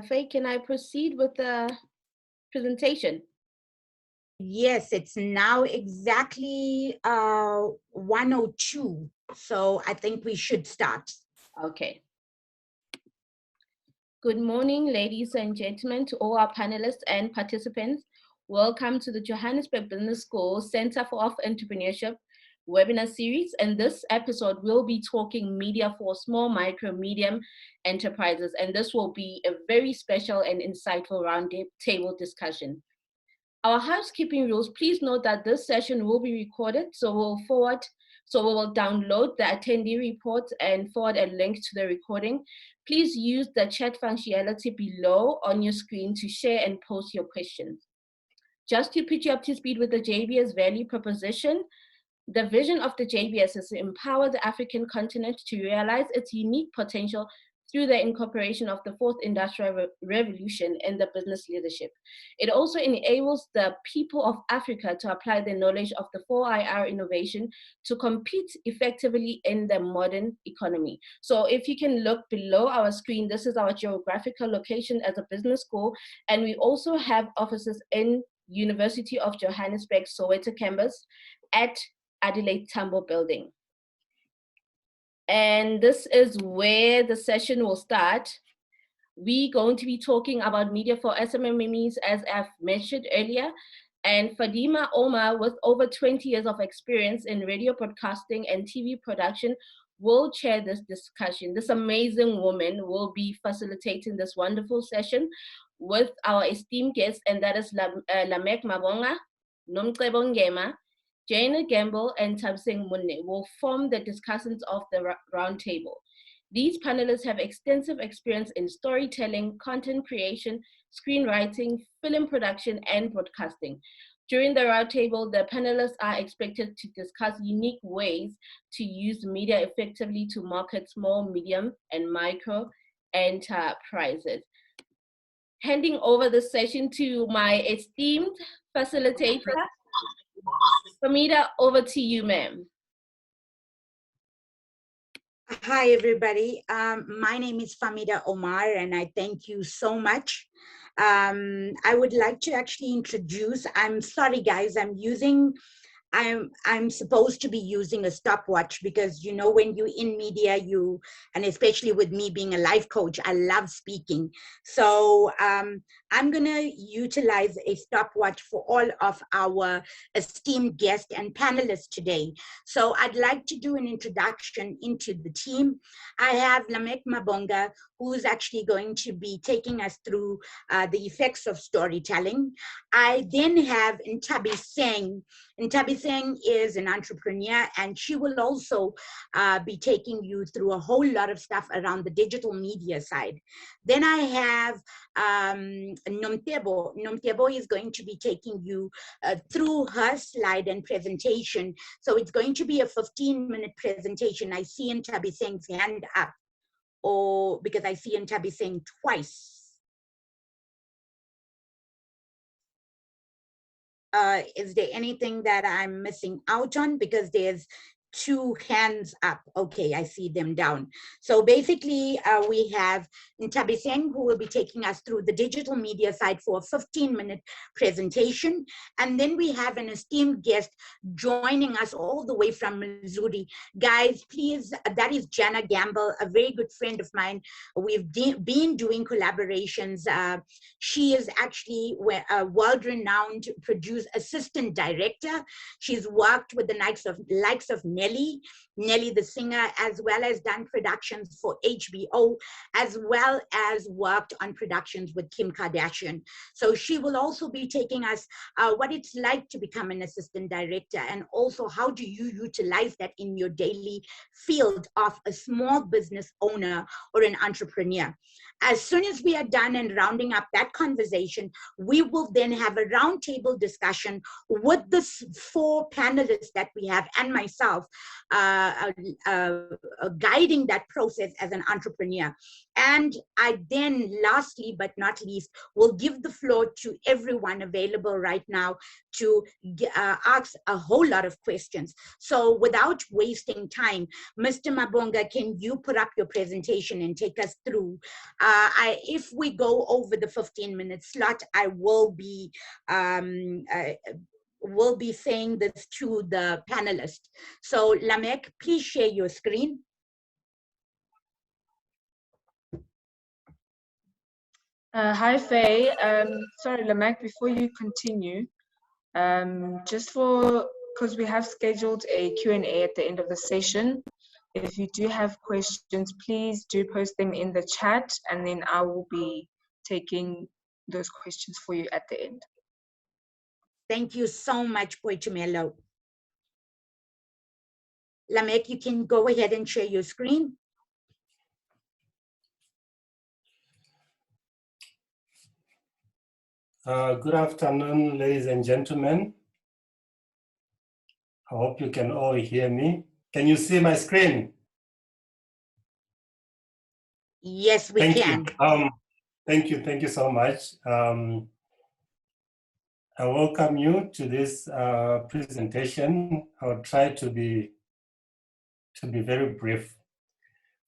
Faye, can I proceed with the presentation? Yes, it's now exactly 1:02. So I think we should start. Okay. Good morning, ladies and gentlemen, to all our panelists and participants. Welcome to the Johannesburg Business School Center for Entrepreneurship webinar series. And this episode, we'll be talking media for small, micro, medium enterprises. And this will be a very special and insightful roundtable discussion. Our housekeeping rules, please note that this session will be recorded, so we will download the attendee reports and forward a link to the recording. Please use the chat functionality below on your screen to share and post your questions. Just to put you up to speed with the JBS value proposition, the vision of the JBS is to empower the African continent to realize its unique potential through the incorporation of the fourth industrial revolution in the business leadership. It also enables the people of Africa to apply the knowledge of the 4IR innovation to compete effectively in the modern economy. So if you can look below our screen, this is our geographical location as a business school, and we also have offices in University of Johannesburg, Soweto campus, at Adelaide Tambo building. And this is where the session will start. We're going to be talking about media for SMMEs, as I've mentioned earlier. And Fadima Omar, with over 20 years of experience in radio broadcasting and TV production, will chair this discussion. This amazing woman will be facilitating this wonderful session with our esteemed guests, and that is Lamek Mabonga, Nomcebo Ngema, Jana Gamble, and Tabsing Munne will form the discussants of the roundtable. These panelists have extensive experience in storytelling, content creation, screenwriting, film production, and broadcasting. During the roundtable, the panelists are expected to discuss unique ways to use media effectively to market small, medium, and micro enterprises. Handing over the session to my esteemed facilitator, Famida, over to you, ma'am. Hi, everybody. My name is Famida Omar, and I thank you so much. I would like to actually introduce, I'm sorry, guys, I'm supposed to be using a stopwatch because, you know, when you're in media, and especially with me being a life coach, I love speaking. So I'm going to utilize a stopwatch for all of our esteemed guests and panelists today. So I'd like to do an introduction into the team. I have Lamek Mabonga, who's actually going to be taking us through the effects of storytelling. I then have Ntabi Singh. Ntabi Singh is an entrepreneur, and she will also be taking you through a whole lot of stuff around the digital media side. Then I have Nomtebo. Nomtebo is going to be taking you through her slide and presentation. So it's going to be a 15-minute presentation. I see Ntabi Singh's hand up, or because I see Ntabi Singh twice. Is there anything that I'm missing out on? Because there's two hands up. Okay, I see them down. So basically, we have Ntabi Singh, who will be taking us through the digital media side for a 15-minute presentation. And then we have an esteemed guest joining us all the way from Missouri. Guys, please, that is Jana Gamble, a very good friend of mine. We've been doing collaborations. She is actually a world-renowned producer, assistant director. She's worked with the likes of Nelly the singer, as well as done productions for HBO, as well as worked on productions with Kim Kardashian. So she will also be taking us what it's like to become an assistant director, and also how do you utilize that in your daily field of a small business owner or an entrepreneur. As soon as we are done and rounding up that conversation, we will then have a roundtable discussion with the 4 panelists that we have and myself guiding that process as an entrepreneur. And I then, lastly but not least, will give the floor to everyone available right now to ask a whole lot of questions. So without wasting time, Mr. Mabonga, can you put up your presentation and take us through? If we go over the 15-minute slot, I will be saying this to the panelists. So Lamek, please share your screen. Hi, Faye. Sorry, Lamek, before you continue, because we have scheduled a Q&A at the end of the session, if you do have questions, please do post them in the chat, and then I will be taking those questions for you at the end. Thank you so much, Poitumelo. Lamek, you can go ahead and share your screen. Good afternoon, ladies and gentlemen. I hope you can all hear me. Can you see my screen? Yes, we can. Thank you so much. I welcome you to this presentation. I'll try to be very brief.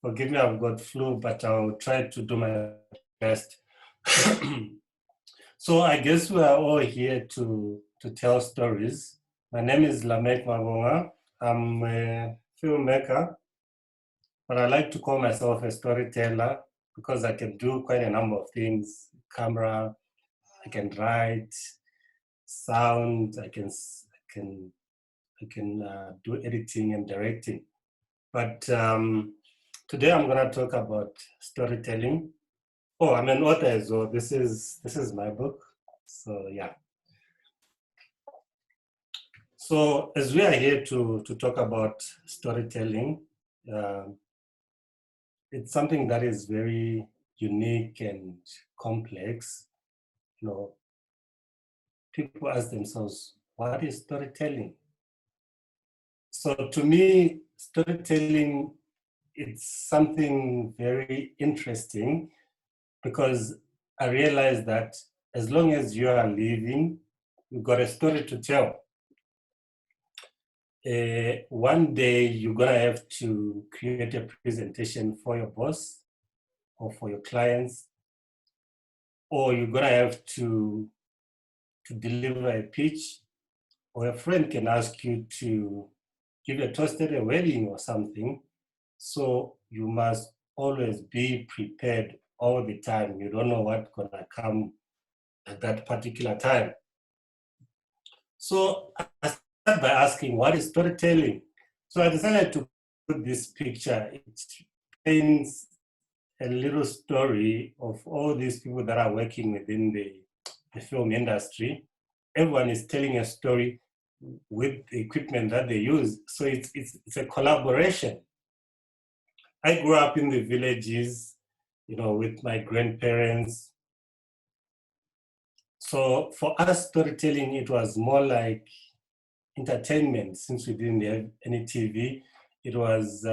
Forgive me, I've got flu, but I'll try to do my best. So I guess we are all here to tell stories. My name is Lamek Mabonga. I'm a filmmaker, but I like to call myself a storyteller because I can do quite a number of things. Camera, I can write, sound, I can do editing and directing. But today I'm going to talk about storytelling. Oh, I'm an author as well. This is my book. So yeah. So as we are here to talk about storytelling, it's something that is very unique and complex. You know, people ask themselves, what is storytelling? So to me, storytelling, it's something very interesting because I realize that as long as you are living, you've got a story to tell. One day you're gonna have to create a presentation for your boss or for your clients, or you're gonna have to deliver a pitch, or a friend can ask you to give a toast at a wedding or something. So you must always be prepared all the time. You don't know what's gonna come at that particular time. So I started by asking, what is storytelling? So I decided to put this picture. It paints a little story of all these people that are working within the film industry. Everyone is telling a story with the equipment that they use. So it's a collaboration. I grew up in the villages, you know, with my grandparents. So for us, storytelling, it was more like entertainment. Since we didn't have any TV, it was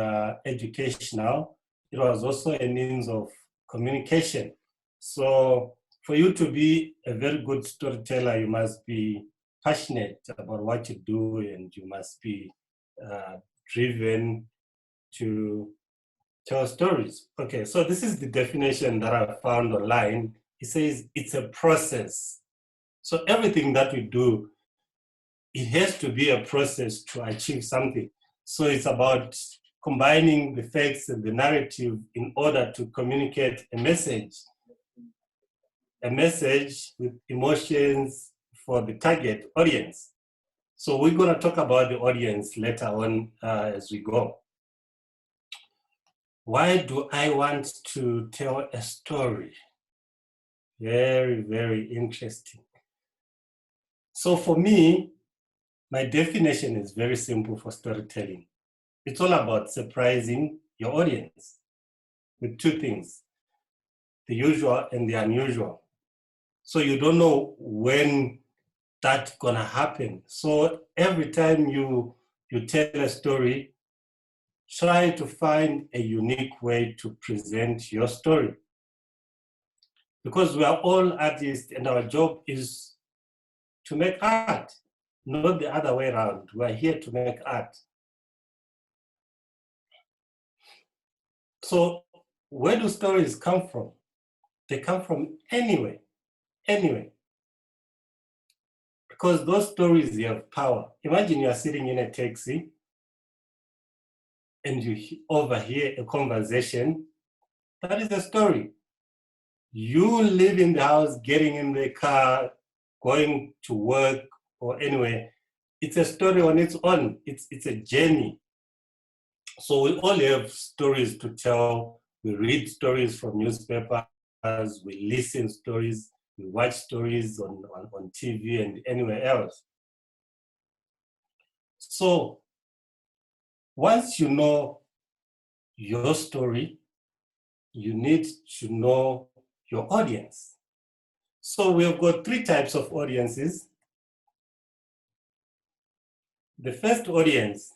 educational. It was also a means of communication. So for you to be a very good storyteller, you must be passionate about what you do, and you must be driven to tell stories. Okay, so this is the definition that I found online. It says it's a process. So everything that we do, it has to be a process to achieve something. So it's about combining the facts and the narrative in order to communicate a message with emotions for the target audience. So we're going to talk about the audience later on as we go. Why do I want to tell a story? Very, very interesting. So for me, my definition is very simple for storytelling. It's all about surprising your audience with two things, the usual and the unusual. So you don't know when that's gonna happen. So every time you tell a story, try to find a unique way to present your story. Because we are all artists and our job is to make art, not the other way around. We are here to make art. So where do stories come from? They come from anywhere. Because those stories, they have power. Imagine you are sitting in a taxi and you overhear a conversation. That is a story. You live in the house, getting in the car, going to work or anywhere. It's a story on its own. It's a journey. So we all have stories to tell. We read stories from newspapers, we listen stories, we watch stories on TV and anywhere else. So once you know your story, you need to know your audience. So we've got 3 types of audiences. The first audience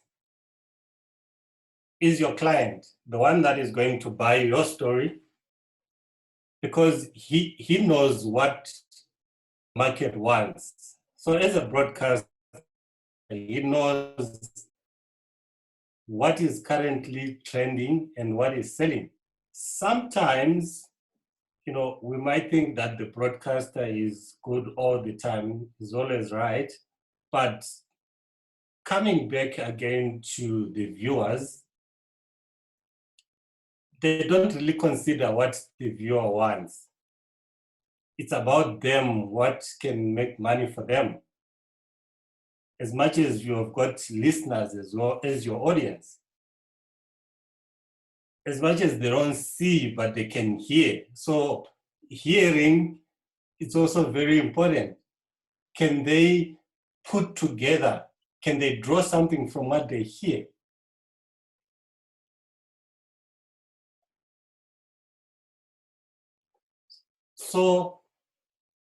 is your client, the one that is going to buy your story, because he knows what market wants. So as a broadcaster, he knows what is currently trending and what is selling. Sometimes, we might think that the broadcaster is good all the time, is always right, but coming back again to the viewers, they don't really consider what the viewer wants. It's about them, what can make money for them. As much as you have got listeners as well as your audience, as much as they don't see, but they can hear. So hearing is also very important. Can they put together, can they draw something from what they hear? So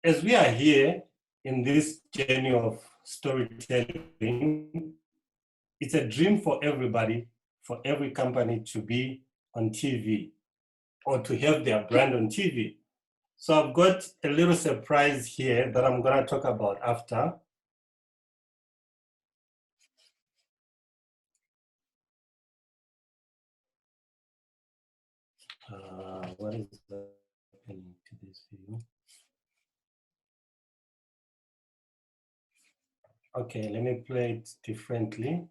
as we are here in this journey of storytelling, it's a dream for everybody, for every company to be on TV or to have their brand on TV. So I've got a little surprise here that I'm gonna talk about after. What is happening to this video? Okay, let me play it differently.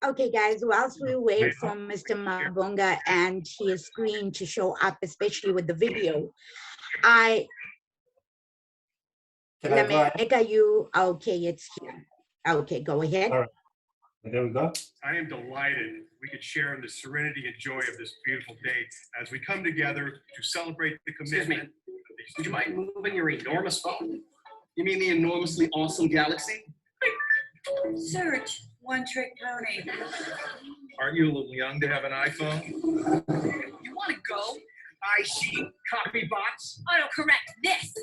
Okay, guys, whilst we wait for Mr. Mabonga and his screen to show up, especially with the video, Lameka, okay, it's here. Okay, go ahead. All right, there we go. I am delighted we could share in the serenity and joy of this beautiful day as we come together to celebrate the commitment. Would you mind moving your enormous phone? You mean the enormously awesome Galaxy? Search, one trick pony. Aren't you a little young to have an iPhone? You want to go? I see. Copy bots. Autocorrect this.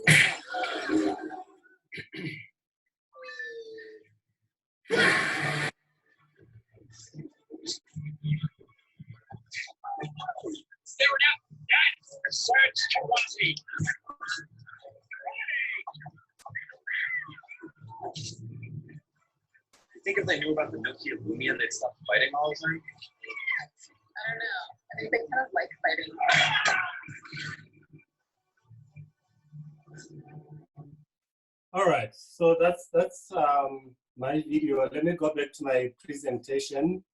Stare it out. That's a search quality. You think if they knew about the Nokia Lumia, they'd stop fighting all the time? I don't know. I think they kind of like fighting. All right, so that's my video. Let me go back to my presentation.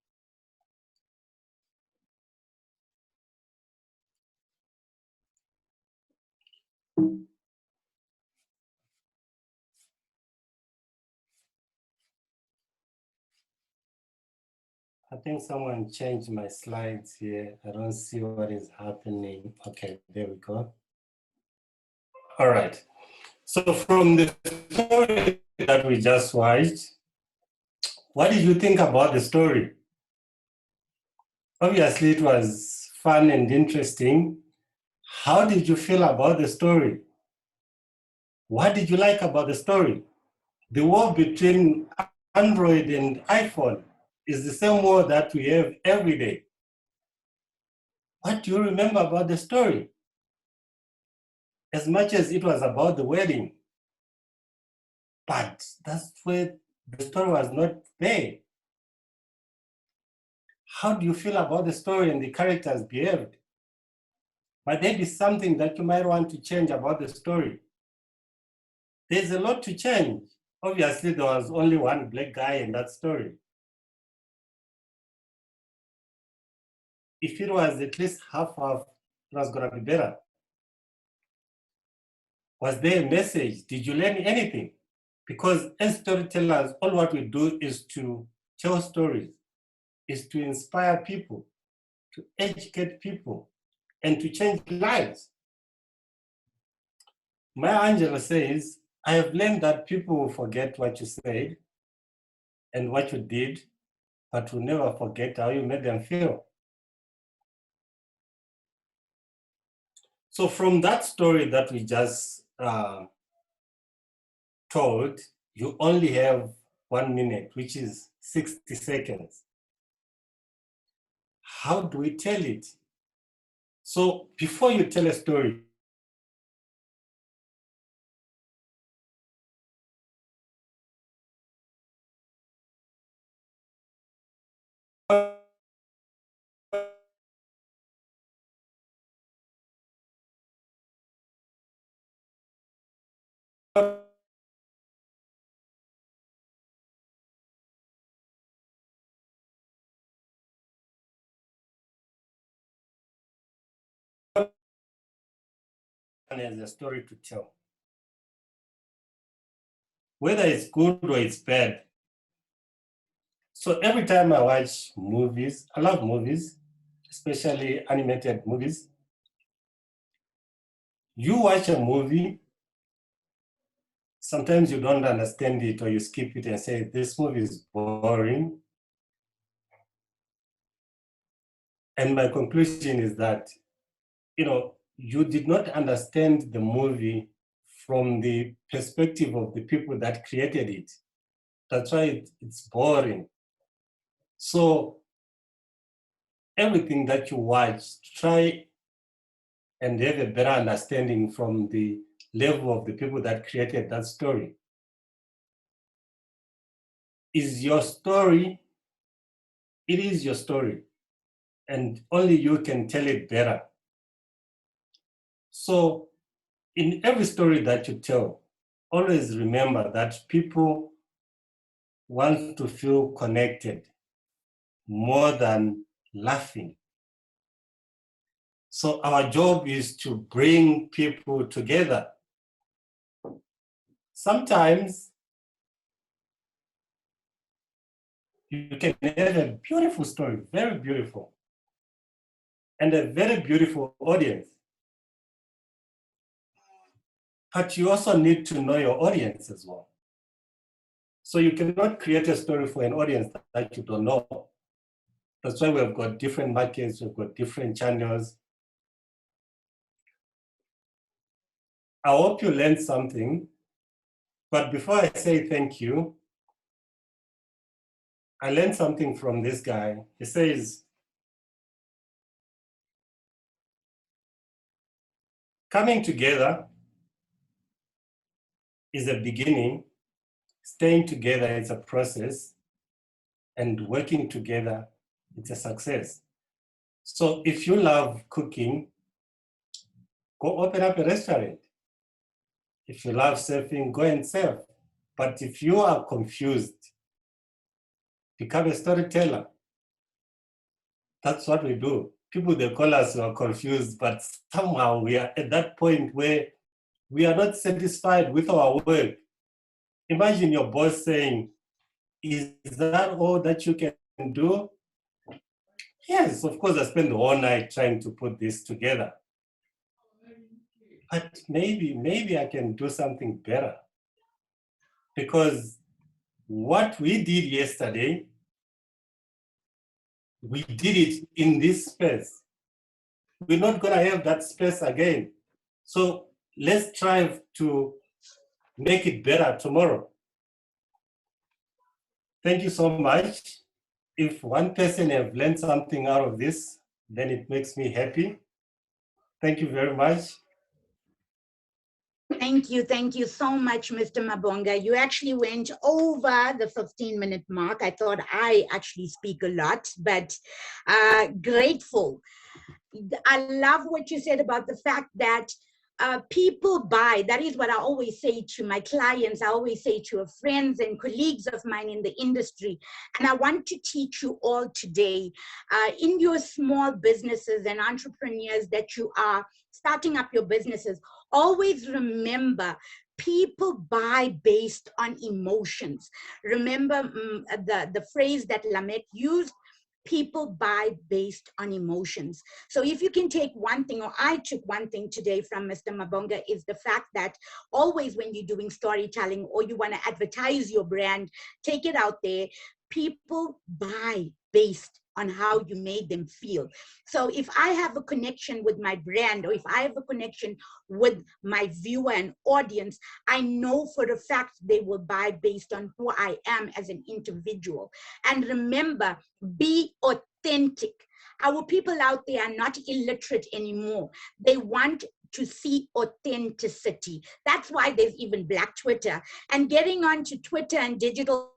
I think someone changed my slides here. I don't see what is happening. Okay, there we go. All right. So from the story that we just watched, what did you think about the story? Obviously, it was fun and interesting. How did you feel about the story? What did you like about the story? The war between Android and iPhone is the same war that we have every day. What do you remember about the story? As much as it was about the wedding, but that's where the story was not there. How do you feel about the story and the characters behaved? Might there be something that you might want to change about the story? There's a lot to change. Obviously, there was only one black guy in that story. If it was at least half, it was gonna be better. Was there a message? Did you learn anything? Because as storytellers, all what we do is to tell stories, is to inspire people, to educate people, and to change lives. Maya Angelou says, I have learned that people will forget what you said and what you did, but will never forget how you made them feel. So from that story that we just told, you only have 1 minute, which is 60 seconds. How do we tell it? So before you tell a story, has a story to tell. Whether it's good or it's bad. So every time I watch movies, I love movies, especially animated movies. You watch a movie, sometimes you don't understand it or you skip it and say, this movie is boring. And my conclusion is that, you did not understand the movie from the perspective of the people that created it. That's why it's boring. So everything that you watch, try and have a better understanding from the level of the people that created that story. Is your story, it is your story, and only you can tell it better. So in every story that you tell, always remember that people want to feel connected more than laughing. So our job is to bring people together. Sometimes you can have a beautiful story, very beautiful, and a very beautiful audience. But you also need to know your audience as well. So you cannot create a story for an audience that you don't know. That's why we've got different markets, we've got different channels. I hope you learned something, but before I say thank you, I learned something from this guy. He says, coming together is a beginning, staying together is a process, and working together, it's a success. So if you love cooking, go open up a restaurant. If you love surfing, go and surf. But if you are confused, become a storyteller. That's what we do. People, they call us who are confused, but somehow we are at that point where we are not satisfied with our work. Imagine your boss saying, is that all that you can do? Yes, of course, I spent the whole night trying to put this together. But maybe I can do something better. Because what we did yesterday we did it in this space. We're not going to have that space again. So let's try to make it better tomorrow. Thank you so much. If one person have learned something out of this, then it makes me happy. Thank you very much. Thank you so much, Mr. Mabonga. You actually went over the 15-minute mark. I thought I actually speak a lot, but grateful. I love what you said about the fact that people buy. That is what I always say to my clients. I always say to friends and colleagues of mine in the industry. And I want to teach you all today in your small businesses and entrepreneurs that you are starting up your businesses. Always remember, people buy based on emotions. Remember the phrase that Lamek used, people buy based on emotions. So if you can take one thing, or I took one thing today from Mr. Mabonga, is the fact that always when you're doing storytelling or you want to advertise your brand, take it out there, people buy based on how you made them feel. So if I have a connection with my brand, or if I have a connection with my viewer and audience, I know for a fact they will buy based on who I am as an individual. And remember, be authentic. Our people out there are not illiterate anymore. They want to see authenticity. That's why there's even Black Twitter. And getting onto Twitter and digital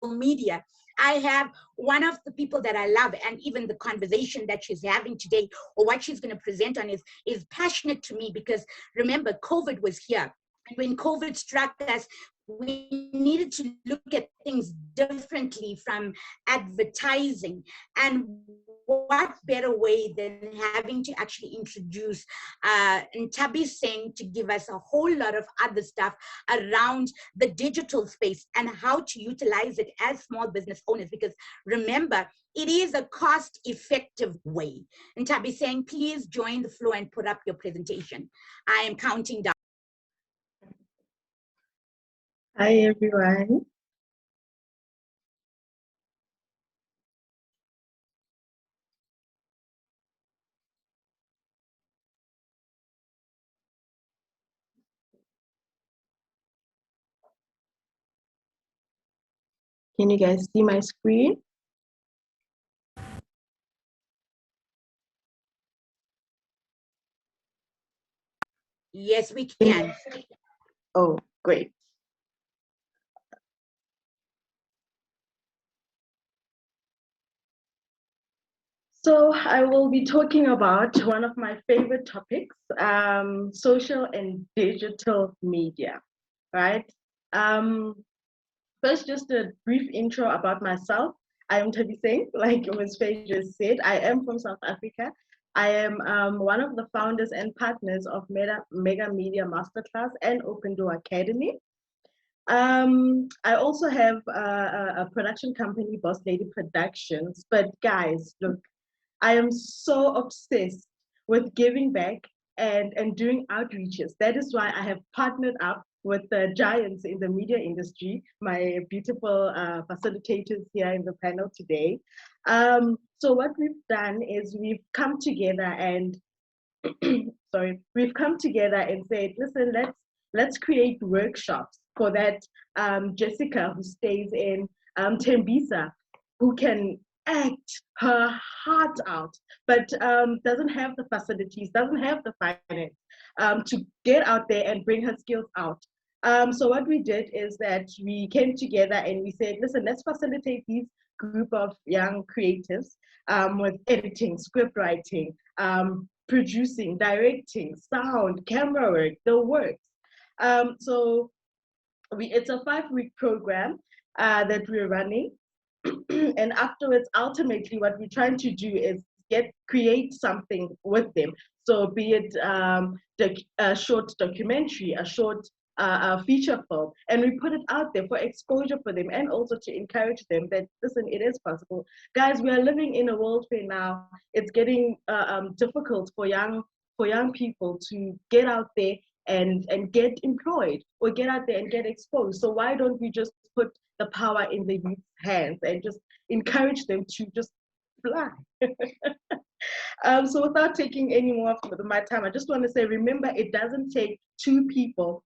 media, I have one of the people that I love, and even the conversation that she's having today, or what she's going to present on, is passionate to me, because remember, COVID was here. And when COVID struck us, we needed to look at things differently from advertising. And what better way than having to actually introduce Ntabi Singh to give us a whole lot of other stuff around the digital space and how to utilize it as small business owners. Because remember, it is a cost-effective way. Ntabi Singh, please join the floor and put up your presentation. I am counting down. Hi, everyone. Can you guys see my screen? Yes, we can. Oh, great. So I will be talking about one of my favorite topics, social and digital media, right? First, just a brief intro about myself. I am Tabi Singh, like Ms. Faye just said. I am from South Africa. I am one of the founders and partners of Mega Media Masterclass and Open Door Academy. I also have a production company, Boss Lady Productions. But guys, look, I am so obsessed with giving back and doing outreaches. That is why I have partnered up with the giants in the media industry, my beautiful facilitators here in the panel today. So what we've done is we've come together and we've come together and said, listen, let's create workshops for that Jessica who stays in Tembisa, who can act her heart out, but doesn't have the facilities, doesn't have the finance to get out there and bring her skills out. So what we did is that we came together and we said, listen, let's facilitate these group of young creatives with editing, script writing, producing, directing, sound, camera work, the works. So it's a 5-week program that we're running. And afterwards, ultimately, what we're trying to do is create something with them. So be it a short documentary, a short feature film, and we put it out there for exposure for them, and also to encourage them that, listen, it is possible. Guys, we are living in a world where now it's getting difficult for young people to get out there and get employed, or get out there and get exposed. So why don't we just put the power in the youth's hands and just encourage them to just fly. So without taking any more of my time, I just want to say, remember, it doesn't take two people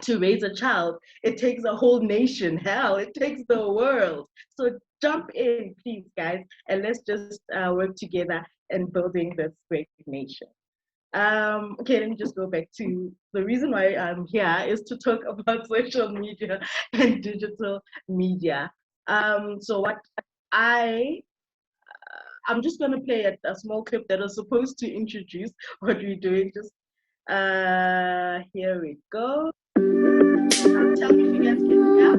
to raise a child. It takes a whole nation. Hell, it takes the world. So jump in, please, guys, and let's just work together in building this great nation. Okay, let me just go back to the reason why I'm here is to talk about social media and digital media. So what I'm just going to play a small clip that is supposed to introduce what we're doing. Just here we go. Tell me if you guys can hear.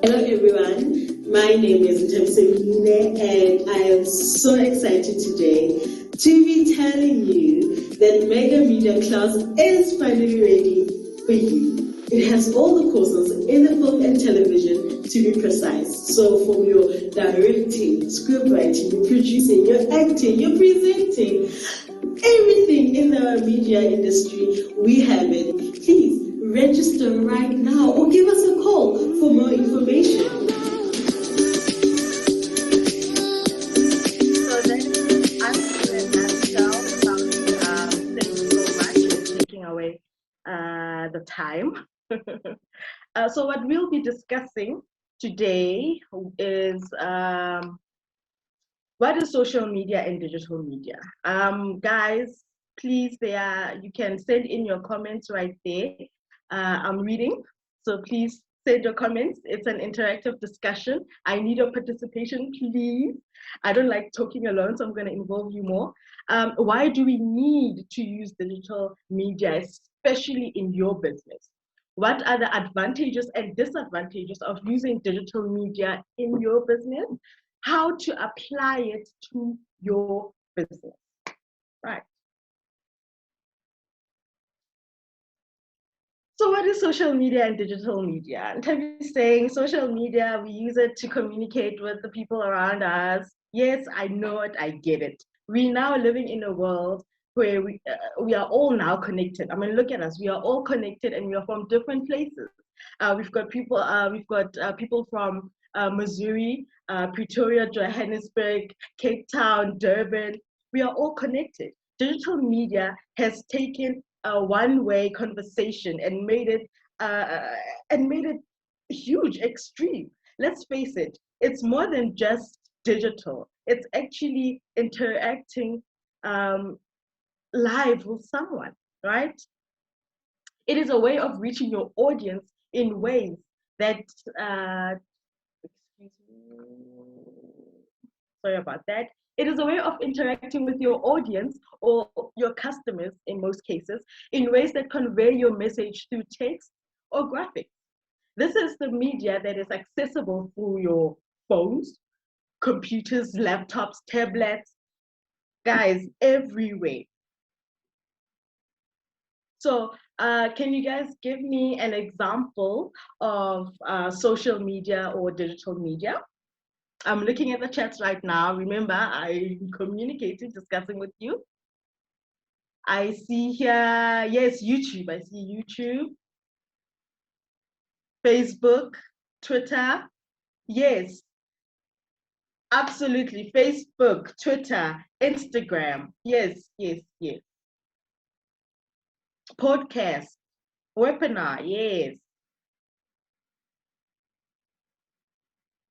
Hello everyone, my name is Ntemsemine and I am so excited today to be telling you that Mega Media class is finally ready for you. It has all the courses in the film and television, to be precise. So from your directing, script writing, your producing, your acting, your presenting, everything in the media industry, we have it. Please register right now or give us a call for more information. So then I'm in a nutshell. Thank you so much for taking away the time. So what we'll be discussing today is what is social media and digital media. Guys, please, you can send in your comments right there. I'm reading, so please send your comments. It's an interactive discussion. I need your participation, please. I don't like talking alone, so I'm going to involve you more. Why do we need to use digital media, especially in your business? What are the advantages and disadvantages of using digital media in your business? How to apply it to your business, right? So what is social media and digital media? And I'm saying social media, we use it to communicate with the people around us. Yes, I know it, I get it. We're now living in a world where we are all now connected. I mean, look at us, we are all connected and we are from different places. We've got people from Missouri, Pretoria, Johannesburg, Cape Town, Durban. We are all connected. Digital media has taken a one-way conversation and made it huge, extreme. Let's face it, it's more than just digital. It's actually interacting live with someone, right? It is a way of reaching your audience in ways that excuse me, sorry about that. It is a way of interacting with your audience or your customers in most cases in ways that convey your message through text or graphics. This is the media that is accessible through your phones, computers, laptops, tablets, guys, everywhere. So can you guys give me an example of social media or digital media? I'm looking at the chats right now. Remember, I'm communicating, discussing with you. I see here, yes, YouTube. I see YouTube, Facebook, Twitter. Yes, absolutely. Facebook, Twitter, Instagram. Yes, yes, yes. Podcast, webinar. Yes,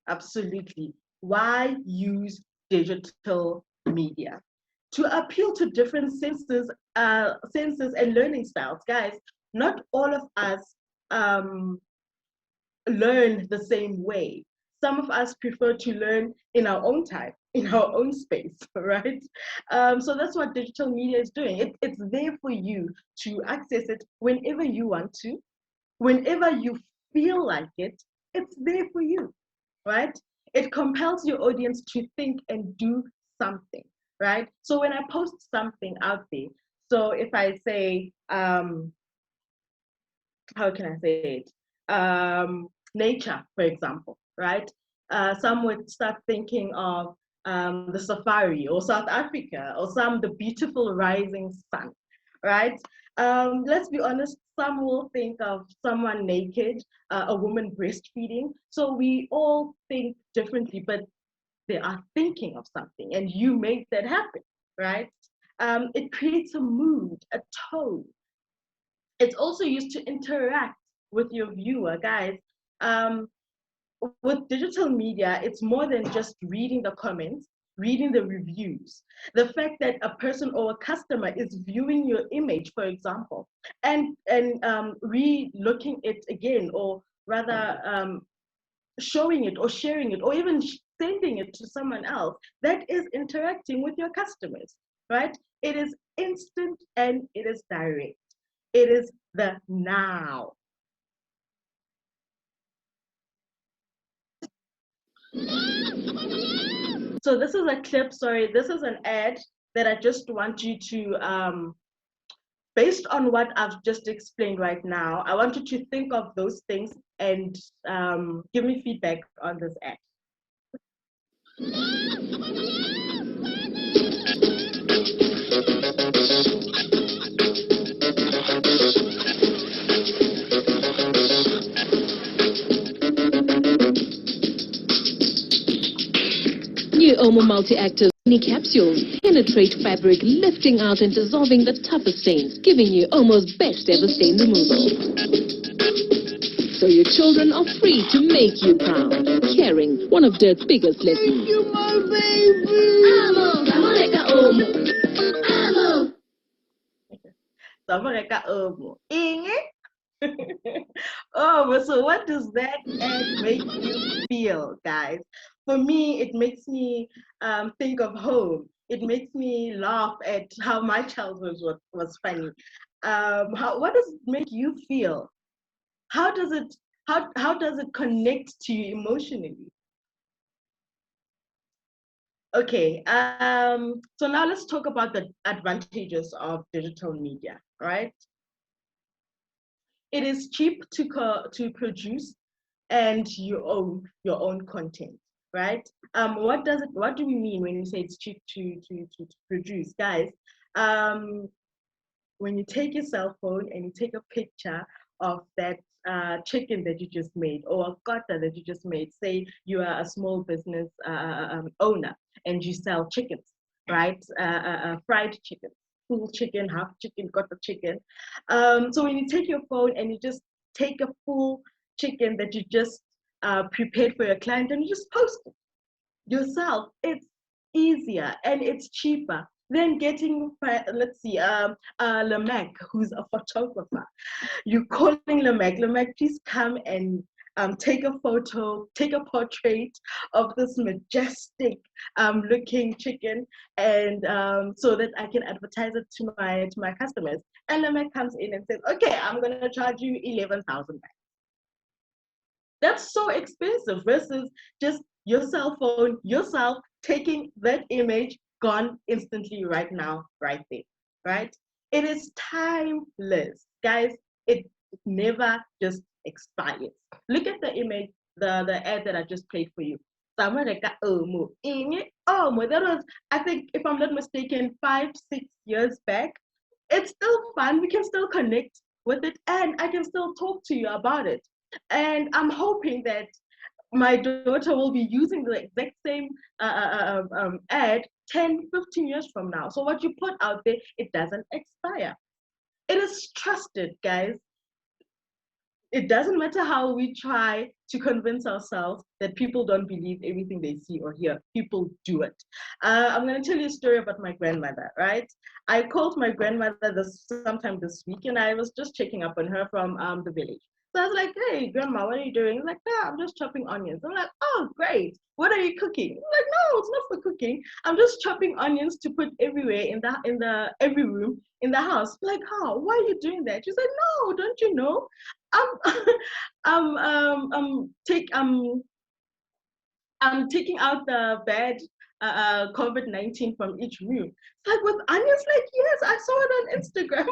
absolutely. Why use digital media? To appeal to different senses and learning styles. Guys, not all of us learn the same way. Some of us prefer to learn in our own time, in our own space, right? So that's what digital media is doing. It's there for you to access it whenever you want to, whenever you feel like it, it's there for you, right? It compels your audience to think and do something, right? So when I post something out there, so if I say, how can I say it? Nature, for example, right? Some would start thinking of the safari or South Africa or the beautiful rising sun, right? Let's be honest, some will think of someone naked, a woman breastfeeding. So we all think differently, but they are thinking of something and you make that happen, right? It creates a mood, a tone. It's also used to interact with your viewer, guys. With digital media, it's more than just reading the comments, reading the reviews. The fact that a person or a customer is viewing your image, for example, and re-looking it again, or rather showing it or sharing it or even sending it to someone else, that is interacting with your customers, right? It is instant and it is direct. It is the now. So this is a clip, sorry, this is an ad that I just want you to, based on what I've just explained right now, I want you to think of those things and give me feedback on this ad. New Omo Multi-Active Mini Capsules penetrate fabric, lifting out and dissolving the toughest stains, giving you Omo's best ever stain removal. So your children are free to make you proud. Caring, one of Dirt's biggest lessons. Thank you, my baby! Amo, Samareka Omo. Amo! Samareka Omo. Inge? Oh, so what does that ad make you feel, guys? For me, it makes me think of home. It makes me laugh at how my childhood was funny. What does it make you feel? How does it connect to you emotionally? Okay, so now let's talk about the advantages of digital media, right? It is cheap to produce, and you own your own content, right? What do we mean when we say it's cheap to produce, guys? When you take your cell phone and you take a picture of that chicken that you just made, or a kota that you just made, say you are a small business owner and you sell chickens, right? Fried chicken, full chicken, half chicken, kota chicken. So when you take your phone and you just take a full chicken that you just prepared for your client and you just post it yourself, it's easier and it's cheaper than getting, let's see, Lamek, who's a photographer. You're calling Lamek, please come and take a photo, take a portrait of this majestic looking chicken, and so that I can advertise it to my customers. And Lamek comes in and says, okay, I'm gonna charge you 11,000. That's so expensive versus just your cell phone, yourself taking that image, gone instantly right now, right there, right? It is timeless, guys. It never just expires. Look at the image, the ad that I just played for you. That was, I think, if I'm not mistaken, 5-6 years back. It's still fun. We can still connect with it, and I can still talk to you about it. And I'm hoping that my daughter will be using the exact same ad 10, 15 years from now. So what you put out there, it doesn't expire. It is trusted, guys. It doesn't matter how we try to convince ourselves that people don't believe everything they see or hear. People do it. I'm going to tell you a story about my grandmother, right? I called my grandmother sometime this week, and I was just checking up on her from the village. So I was like, hey, grandma, what are you doing? Like, yeah, I'm just chopping onions. I'm like, oh, great. What are you cooking? I'm like, no, it's not for cooking. I'm just chopping onions to put everywhere in the every room in the house. I'm like, how? Why are you doing that? She said, no, don't you know? I'm taking out the bad COVID-19 from each room. It's like, with onions? Like, yes, I saw it on Instagram.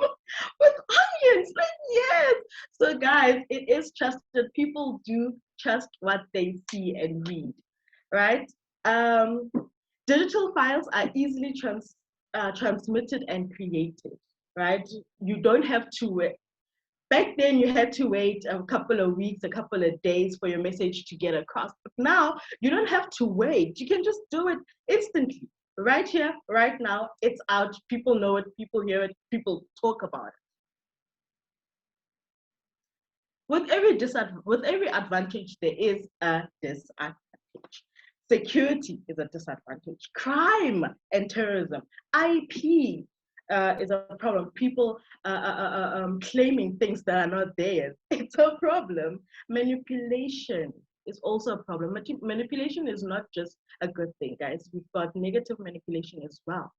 With onions? Like, yes. So guys, it is trusted. People do trust what they see and read, right? Digital files are easily transmitted and created, right? You don't have to wait. Back then, you had to wait a couple of weeks, a couple of days for your message to get across. But now, you don't have to wait. You can just do it instantly. Right here, right now, it's out. People know it, people hear it, people talk about it. With every advantage, there is a disadvantage. Security is a disadvantage. Crime and terrorism, IP is a problem. People claiming things that are not theirs. It's a problem. Manipulation is also a problem. Manipulation is not just a good thing, guys. We've got negative manipulation as well,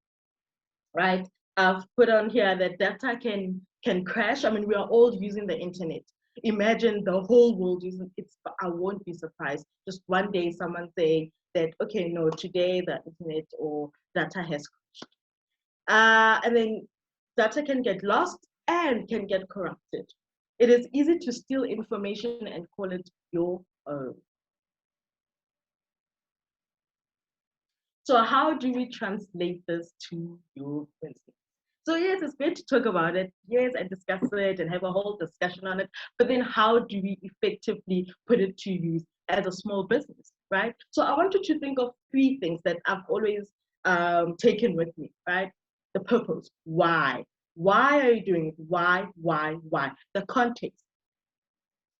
right? I've put on here that data can crash. I mean, we are all using the internet. Imagine the whole world using it. I won't be surprised. Just one day, someone saying that, okay, no, today the internet or data has crashed. And then data can get lost and can get corrupted. It is easy to steal information and call it your own. So how do we translate this to your business? So yes, it's great to talk about it, yes, and discuss it and have a whole discussion on it, but then how do we effectively put it to use as a small business, right? So I want you to think of 3 things that I've always taken with me, right? The purpose, why? Why are you doing it? Why? The context.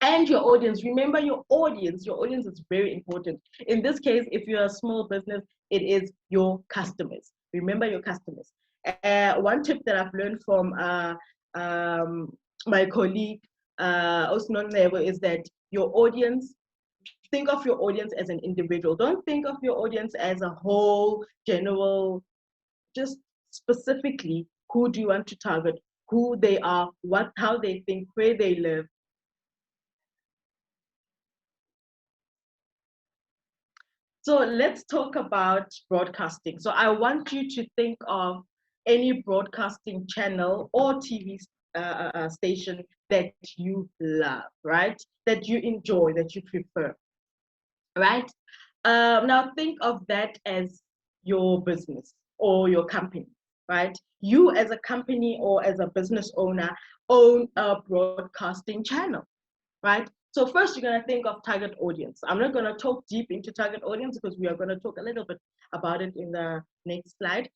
And your audience. Remember your audience. Your audience is very important. In this case, if you're a small business, it is your customers. Remember your customers. One tip that I've learned from my colleague, Osnon Nebo, is that your audience, think of your audience as an individual. Don't think of your audience as a whole, general, just specifically who do you want to target, who they are, how they think, where they live. So let's talk about broadcasting. So I want you to think of any broadcasting channel or TV station that you love, right? That you enjoy, that you prefer, right? Now think of that as your business or your company, right? You as a company or as a business owner own a broadcasting channel, right? So first you're going to think of target audience. I'm not going to talk deep into target audience because we are going to talk a little bit about it in the next slide.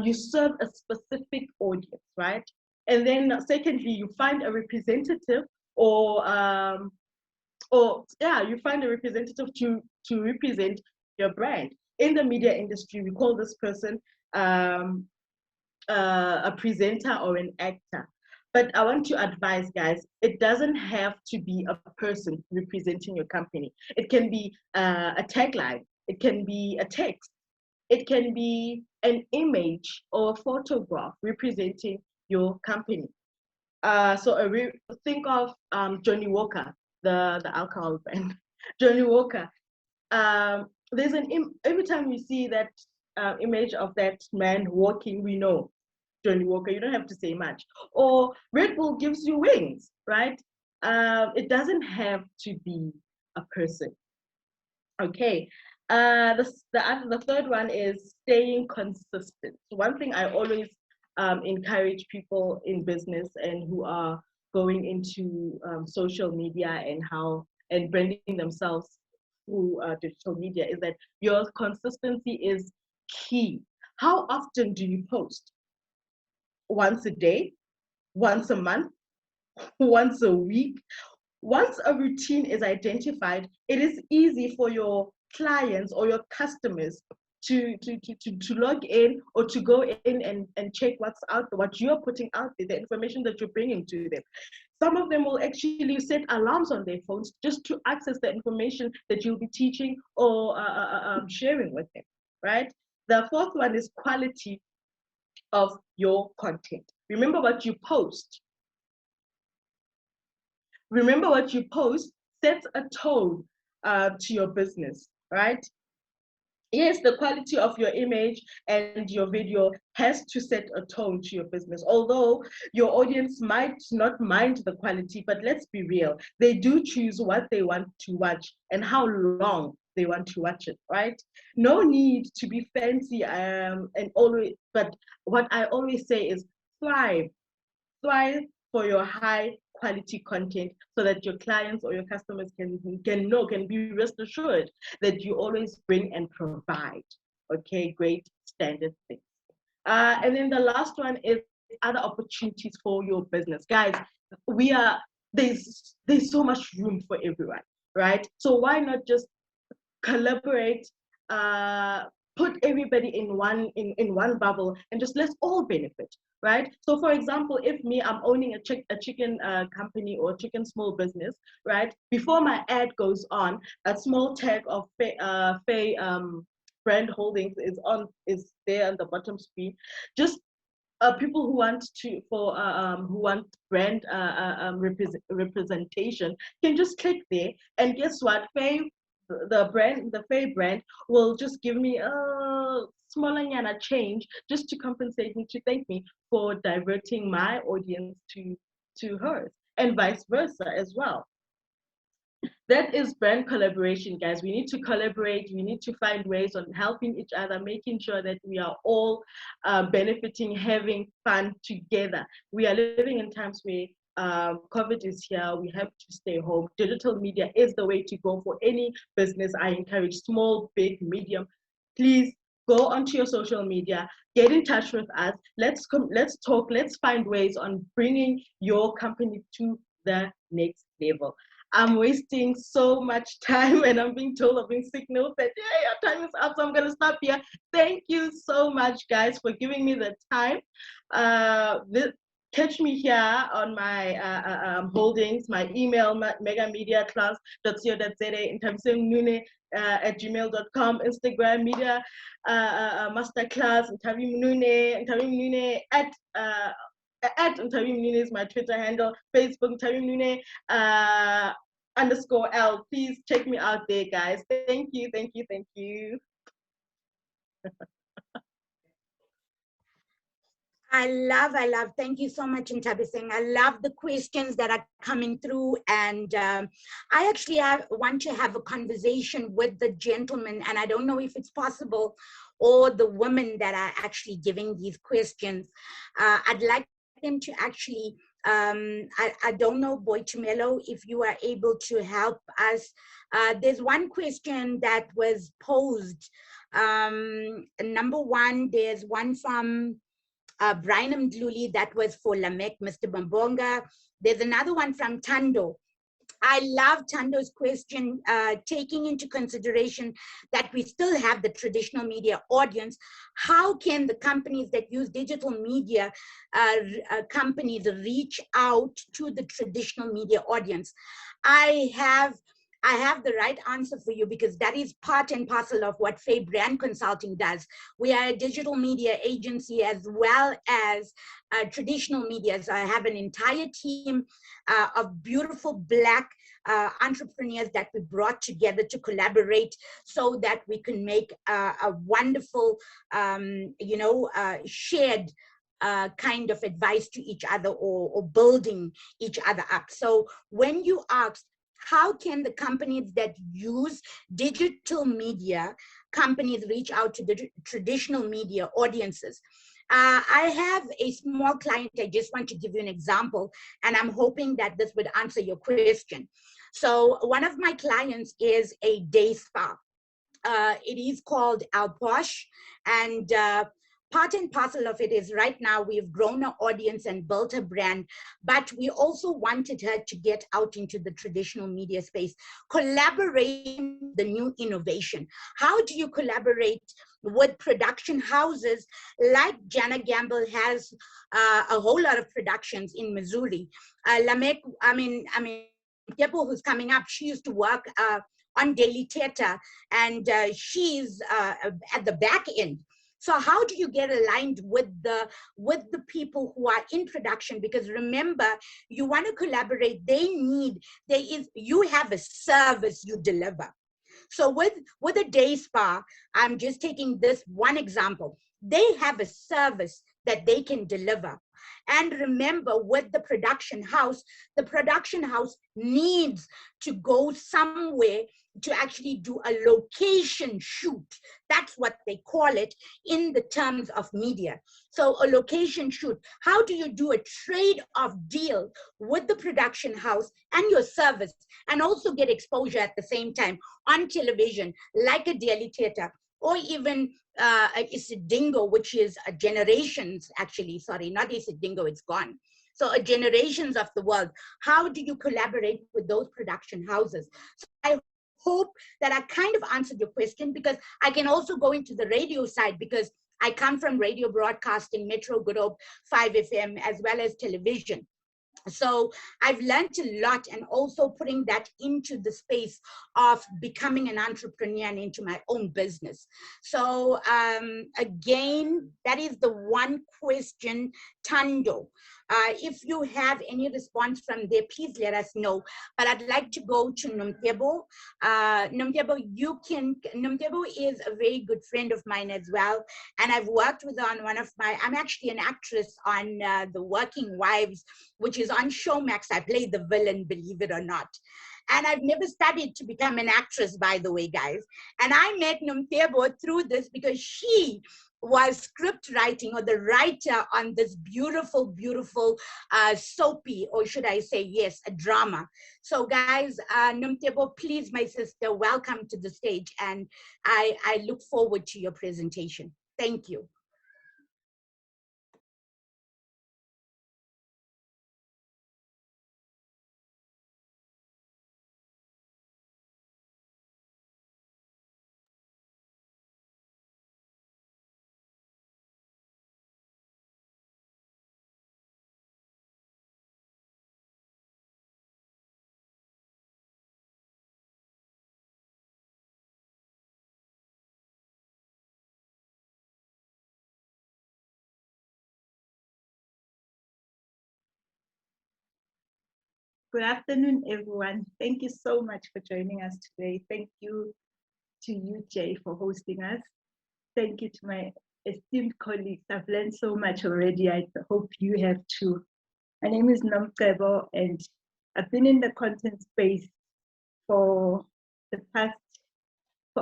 You serve a specific audience, right? And then secondly, you find a representative you find a representative to represent your brand. In the media industry, we call this person a presenter or an actor. But I want to advise, guys, it doesn't have to be a person representing your company. It can be a tagline. It can be a text. It can be an image or a photograph representing your company. Think of Johnny Walker, the alcohol brand. Johnny Walker. There's every time we see that image of that man walking, we know Johnny Walker. You don't have to say much. Or Red Bull gives you wings, right? It doesn't have to be a person. Okay. The third one is staying consistent. So one thing I always encourage people in business and who are going into social media and branding themselves through digital media is that your consistency is key. How often do you post? Once a day, once a month, once a week. Once a routine is identified, it is easy for your clients or your customers to log in or to go in and check what's out there, what you're putting out there, the information that you're bringing to them. Some of them will actually set alarms on their phones just to access the information that you'll be teaching or sharing with them, right? The fourth one is quality of your content. Remember what you post. Remember what you post sets a tone to your business, right? yes, the quality of your image and your video has to set a tone to your business. Although your audience might not mind the quality, but let's be real, they do choose what they want to watch and how long they want to watch it, right? No need to be fancy and always, but what I always say is thrive for your high quality content so that your clients or your customers can be rest assured that you always bring and provide, okay, great standard things. And then the last one is other opportunities for your business. Guys, there's so much room for everyone, right? So why not just collaborate, put everybody in one bubble and just let's all benefit, right? So for example, if I'm owning a chicken company or chicken small business, right? Before my ad goes on, a small tag of Faye brand holdings is there on the bottom screen. Just people who want brand representation can just click there, and guess what? The Faye brand will just give me a small yana change just to compensate me, to thank me for diverting my audience to hers, and vice versa as well. That is brand collaboration, guys. We need to collaborate. We need to find ways on helping each other, making sure that we are all benefiting, having fun together. We are living in times where COVID is here. We have to stay home. Digital media is the way to go for any business. I encourage small, big, medium. Please go onto your social media, get in touch with us. Let's talk. Let's find ways on bringing your company to the next level. I'm wasting so much time and I'm being told, I'm being signaled that, yeah, our time is up, so I'm going to stop here. Thank you so much, guys, for giving me the time. Catch me here on my holdings, my email, megamediaclass.co.za, Ntamsim at gmail.com, Instagram, media masterclass, Ntamsim at Ntabim Nune is my Twitter handle, Facebook Ntabim Nune _L. Please check me out there, guys. Thank you. I love, thank you so much, Ntabi Singh. I love the questions that are coming through. And I actually want to have a conversation with the gentleman, and I don't know if it's possible, or the women that are actually giving these questions. I'd like them to actually, I don't know, Boy Tumelo, if you are able to help us. There's one question that was posed. Number one, there's one from Brian Mdluli that was for Lamek, Mr. Bambonga. There's another one from Tando. I love Tando's question, taking into consideration that we still have the traditional media audience. How can the companies that use digital media companies reach out to the traditional media audience? I have the right answer for you, because that is part and parcel of what Faye Brand Consulting does. We are a digital media agency as well as traditional media. So I have an entire team of beautiful Black entrepreneurs that we brought together to collaborate so that we can make a wonderful, shared kind of advice to each other, or building each other up. So when you ask, how can the companies that use digital media companies reach out to the traditional media audiences? I have a small client. I just want to give you an example, and I'm hoping that this would answer your question. So one of my clients is a day spa. It is called Alposh, and part and parcel of it is right now we've grown our audience and built a brand, but we also wanted her to get out into the traditional media space, collaborating the new innovation. How do you collaborate with production houses like Jana Gamble has a whole lot of productions in Missouri? Lamek, Depo, who's coming up, she used to work on Daily Theater, and she's at the back end. So how do you get aligned with the people who are in production? Because remember, you want to collaborate. You have a service you deliver. So with a day spa, I'm just taking this one example. They have a service that they can deliver. And remember, with the production house needs to go somewhere to actually do a location shoot. That's what they call it in the terms of media. So a location shoot. How do you do a trade-off deal with the production house and your service, and also get exposure at the same time on television, like a daily theater, or even Isidingo, which is a generations, actually, sorry, not Isidingo, it's gone. So a generations of the world. How do you collaborate with those production houses? So I hope that I kind of answered your question, because I can also go into the radio side, because I come from radio broadcasting, Metro Good Hope 5 FM, as well as television. So I've learned a lot, and also putting that into the space of becoming an entrepreneur and into my own business. So again, that is the one question, Tando. If you have any response from there, please let us know. But I'd like to go to Nomtebo. Nomtebo, Nomtebo is a very good friend of mine as well. And I've worked with her on I'm actually an actress on The Working Wives, which is on Showmax. I played the villain, believe it or not. And I've never studied to become an actress, by the way, guys. And I met Nomtebo through this, because she was script writing, or the writer on this beautiful, beautiful soapy, or should I say, yes, a drama. So guys, Nomtebo, please, my sister, welcome to the stage. And I look forward to your presentation. Thank you. Good afternoon, everyone. Thank you so much for joining us today. Thank you to you, Jay, for hosting us. Thank you to my esteemed colleagues. I've learned so much already. I hope you have too. My name is Nomcebo, and I've been in the content space for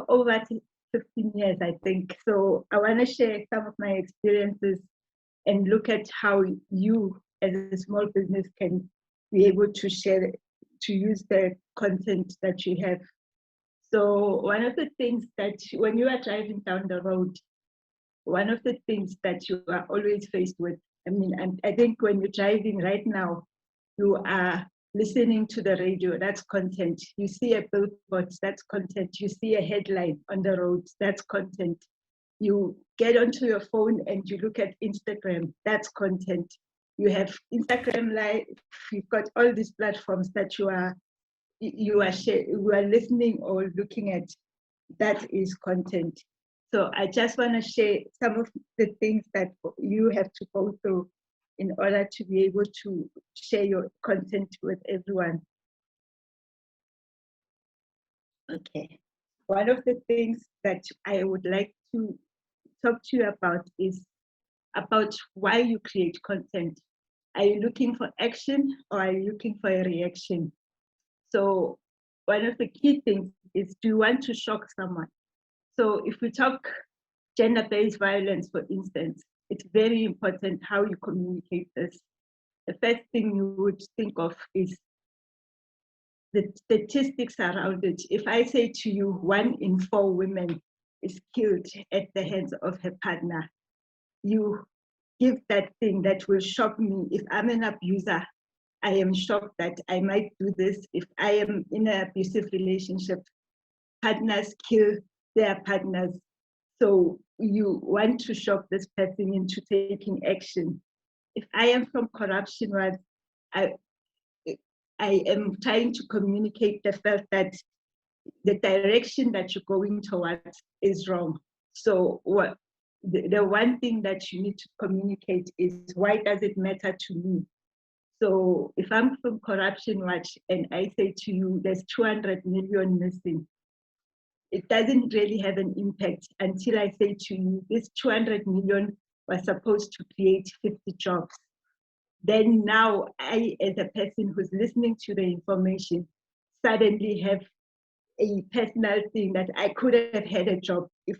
over 15 years, I think. So I want to share some of my experiences and look at how you, as a small business, can be able to share, to use the content that you have. So one of the things that when you are driving down the road, one of the things that you are always faced with, I think when you're driving right now, you are listening to the radio, that's content. You see a billboard, that's content. You see a headline on the road, that's content. You get onto your phone and you look at Instagram, that's content. You have Instagram Live, you've got all these platforms that you are listening or looking at, that is content. So I just want to share some of the things that you have to go through in order to be able to share your content with everyone. Okay. One of the things that I would like to talk to you about is about why you create content. Are you looking for action, or are you looking for a reaction? So one of the key things is, do you want to shock someone? So if we talk gender-based violence, for instance, it's very important how you communicate this. The first thing you would think of is the statistics around it. If I say to you, 1 in 4 women is killed at the hands of her partner, you give that thing that will shock me. If I'm an abuser, I am shocked that I might do this. If I am in an abusive relationship, partners kill their partners. So you want to shock this person into taking action. If I am from corruption, I am trying to communicate the fact that the direction that you're going towards is wrong. So the one thing that you need to communicate is, why does it matter to me? So if I'm from Corruption Watch and I say to you, there's 200 million missing, it doesn't really have an impact until I say to you, this 200 million was supposed to create 50 jobs. Then now I, as a person who's listening to the information, suddenly have a personal thing that I could have had a job if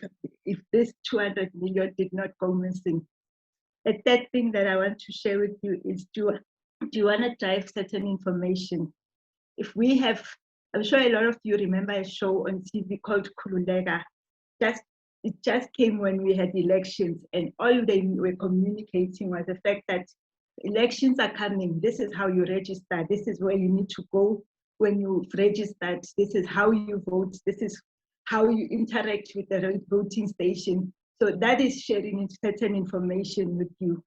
this 200 million did not go missing. A third thing that I want to share with you is, do you want to drive certain information? If we have, I'm sure a lot of you remember a show on TV called Kululega. It just came when we had elections, and all they were communicating was the fact that elections are coming. This is how you register. This is where you need to go when you've registered. This is how you vote. This is how you interact with the voting station. So that is sharing certain information with you.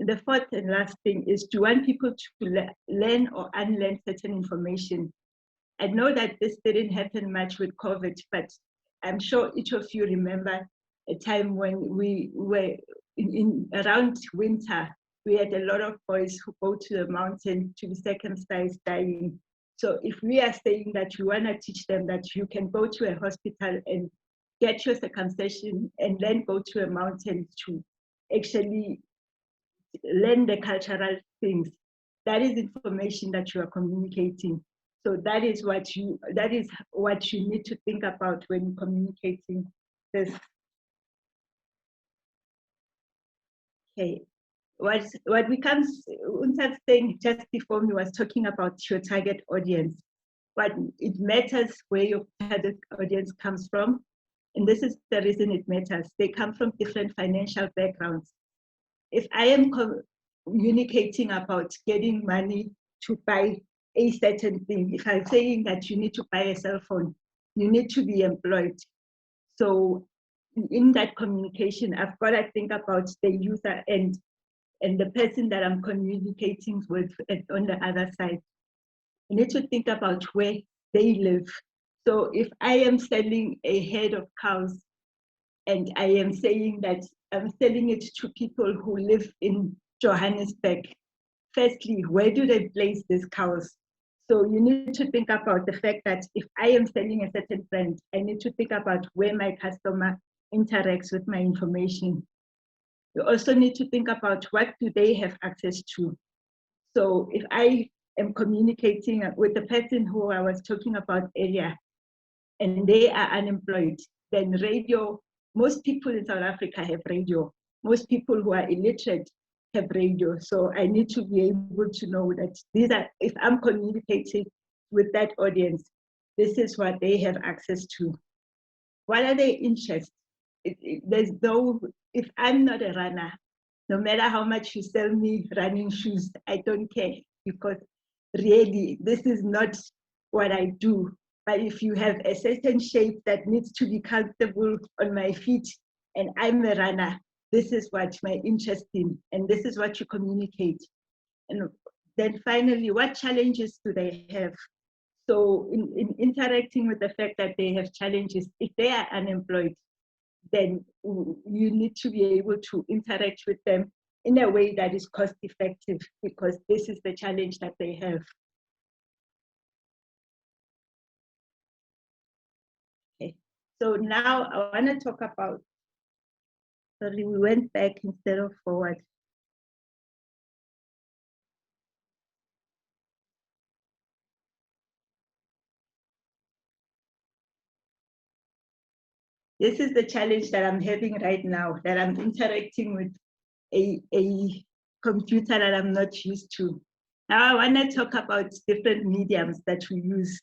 And the fourth and last thing is, do you want people to learn or unlearn certain information? I know that this didn't happen much with COVID, but I'm sure each of you remember a time when we were in around winter, we had a lot of boys who go to the mountain to be circumcised dying. So if we are saying that we want to teach them that you can go to a hospital and get your circumcision and then go to a mountain to actually learn the cultural things, that is information that you are communicating. So that is what you need to think about when communicating this. Okay. What becomes, Unta's thing just before me was talking about your target audience. But it matters where your target audience comes from. And this is the reason it matters. They come from different financial backgrounds. If I am communicating about getting money to buy a certain thing, if I'm saying that you need to buy a cell phone, you need to be employed. So in that communication, I've got to think about the user and the person that I'm communicating with on the other side. You need to think about where they live. So if I am selling a herd of cows and I am saying that I'm selling it to people who live in Johannesburg, firstly, where do they place these cows? So you need to think about the fact that if I am selling a certain brand, I need to think about where my customer interacts with my information. You also need to think about what do they have access to. So if I am communicating with the person who I was talking about earlier, and they are unemployed, then radio, most people in South Africa have radio. Most people who are illiterate have radio. So I need to be able to know that these are, if I'm communicating with that audience, this is what they have access to. What are their interests? There's no, if I'm not a runner, no matter how much you sell me running shoes, I don't care, because really this is not what I do. But if you have a certain shape that needs to be comfortable on my feet and I'm a runner, this is what my interest in, and this is what you communicate. And then finally, what challenges do they have? So in interacting with the fact that they have challenges, if they are unemployed, then you need to be able to interact with them in a way that is cost effective, because this is the challenge that they have. Okay, so now I want to talk about, sorry, we went back instead of forward. This is the challenge that I'm having right now, that I'm interacting with a computer that I'm not used to. Now I want to talk about different mediums that we use.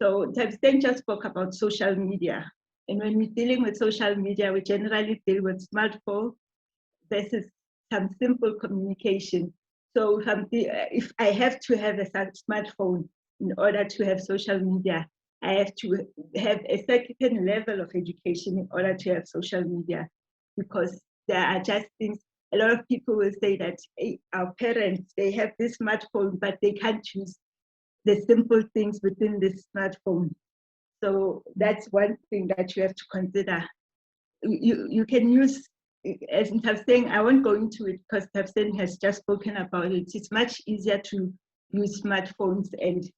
So Tabstan just spoke about social media. And when we're dealing with social media, we generally deal with smartphone versus some simple communication. So if I have to have a smartphone in order to have social media, I have to have a certain level of education in order to have social media, because there are just things. A lot of people will say that, hey, our parents, they have this smartphone, but they can't use the simple things within this smartphone. So that's one thing that you have to consider. You can use, as Tabstan, I won't go into it because Tabstan has just spoken about it. It's much easier to use smartphones and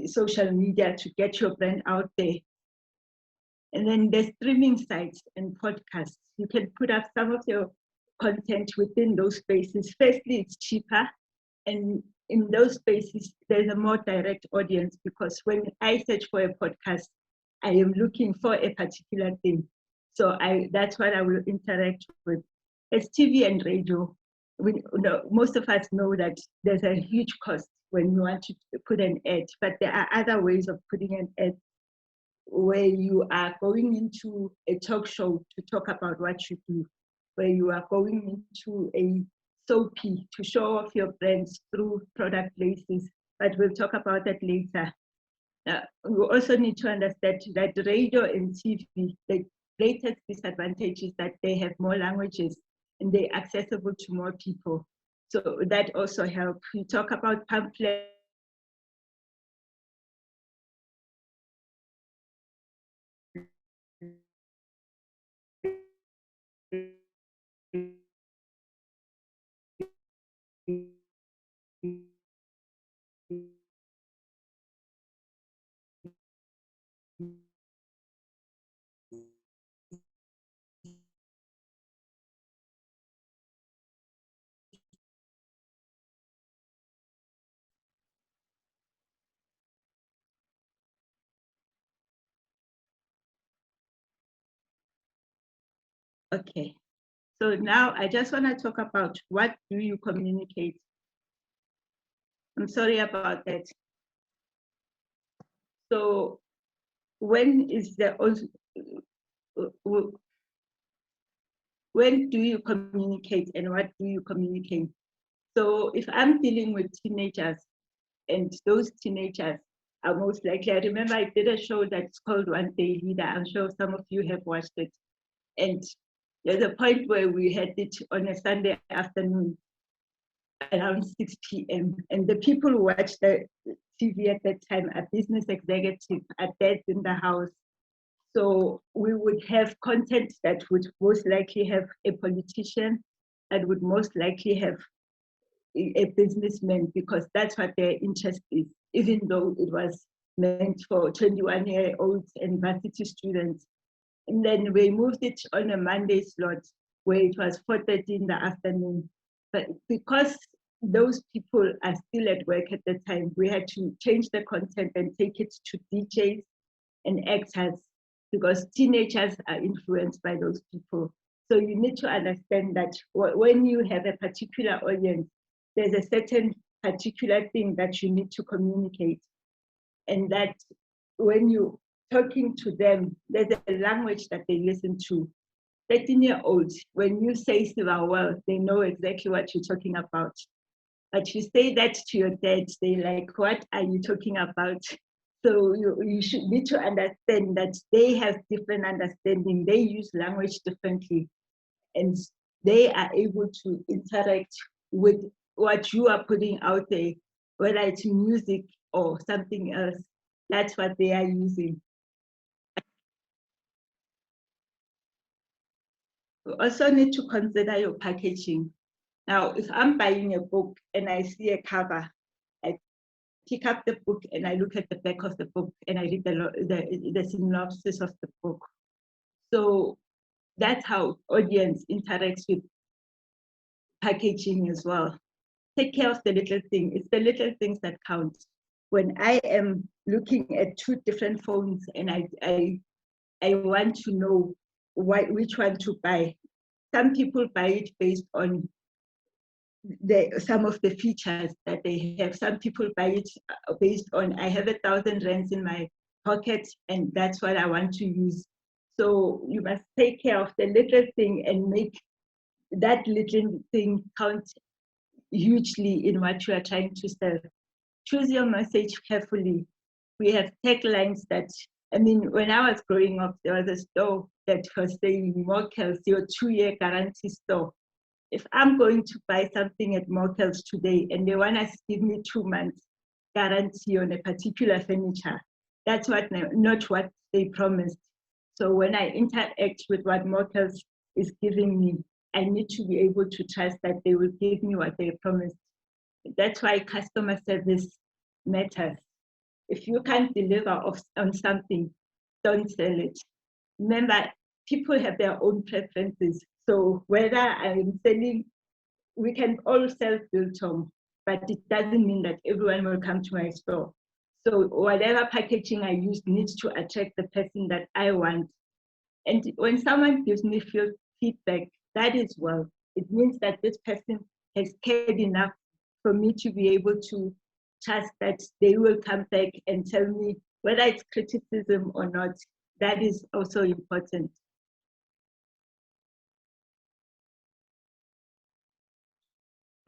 social media to get your brand out there. And then the streaming sites and podcasts. You can put up some of your content within those spaces. Firstly, it's cheaper. And in those spaces, there's a more direct audience, because when I search for a podcast, I am looking for a particular thing. So that's what I will interact with. As TV and radio, most of us know that there's a huge cost when you want to put an ad, but there are other ways of putting an ad where you are going into a talk show to talk about what you do, where you are going into a soapy to show off your brands through product places, but we'll talk about that later. We also need to understand that radio and TV, the greatest disadvantage is that they have more languages and they're accessible to more people. So that also helps. We talk about pamphlets. Okay, so now I just want to talk about what do you communicate. I'm sorry about that. So when do you communicate and what do you communicate? So if I'm dealing with teenagers, and those teenagers are most likely, I remember I did a show that's called One Day Leader. I'm sure some of you have watched it. And there's a point where we had it on a Sunday afternoon around 6 p.m. And the people who watched the TV at that time are business executives, are dads in the house. So we would have content that would most likely have a politician, that would most likely have a businessman, because that's what their interest is, even though it was meant for 21-year-olds and varsity students. And then we moved it on a Monday slot where it was 4:30 in the afternoon. But because those people are still at work at the time, we had to change the content and take it to DJs and actors, because teenagers are influenced by those people. So you need to understand that when you have a particular audience, there's a certain particular thing that you need to communicate. And that when you're talking to them, there's a language that they listen to. 13-year-olds, when you say well, they know exactly what you're talking about. But you say that to your dad, they like, what are you talking about? So you should need to understand that they have different understanding. They use language differently, and they are able to interact with what you are putting out there, whether it's music or something else. That's what they are using. You also need to consider your packaging. Now, if I'm buying a book and I see a cover, I pick up the book and I look at the back of the book and I read the synopsis of the book. So that's how audience interacts with packaging as well. Take care of the little thing. It's the little things that count. When I am looking at two different phones and I want to know which one to buy, some people buy it based on some of the features that they have. Some people buy it based on, I have 1,000 rands in my pocket and that's what I want to use. So you must take care of the little thing and make that little thing count hugely in what you are trying to sell. Choose your message carefully. We have taglines that, I mean, when I was growing up, there was a store that was saying Mokel's, your 2-year guarantee store. If I'm going to buy something at Mokel's today and they want to give me 2 months guarantee on a particular furniture, that's not what they promised. So when I interact with what Mokel's is giving me, I need to be able to trust that they will give me what they promised. That's why customer service matters. If you can't deliver on something, don't sell it. remember, people have their own preferences. So whether I'm selling, we can all sell biltong, but it doesn't mean that everyone will come to my store. So whatever packaging I use needs to attract the person that I want. And when someone gives me feedback, that is well. It means that this person has cared enough for me to be able to trust that they will come back and tell me whether it's criticism or not. That is also important.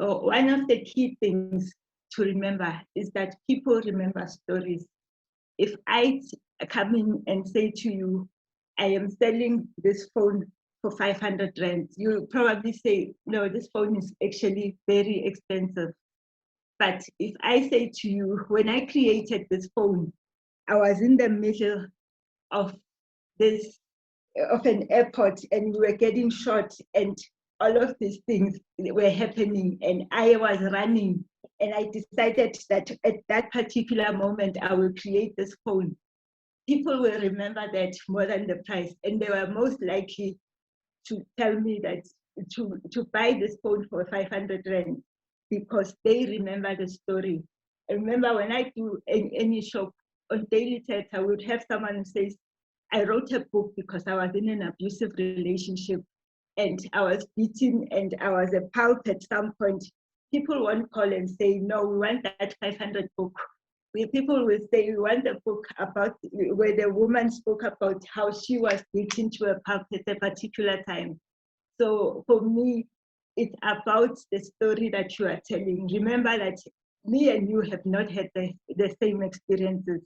So one of the key things to remember is that people remember stories. If I come in and say to you, I am selling this phone for 500 rand, you'll probably say, no, this phone is actually very expensive. But if I say to you, when I created this phone, I was in the middle of an airport and we were getting shot and all of these things were happening and I was running and I decided that at that particular moment I will create this phone. People will remember that more than the price, and they were most likely to tell me that to buy this phone for 500 rand because they remember the story. I remember when I do any shop on Daily Text, I would have someone who says, I wrote a book because I was in an abusive relationship and I was beaten and I was a pulp at some point. People won't call and say, no, we want that 500 book. People will say, we want a book about where the woman spoke about how she was beaten to a pulp at a particular time. So for me, it's about the story that you are telling. Remember that me and you have not had the same experiences.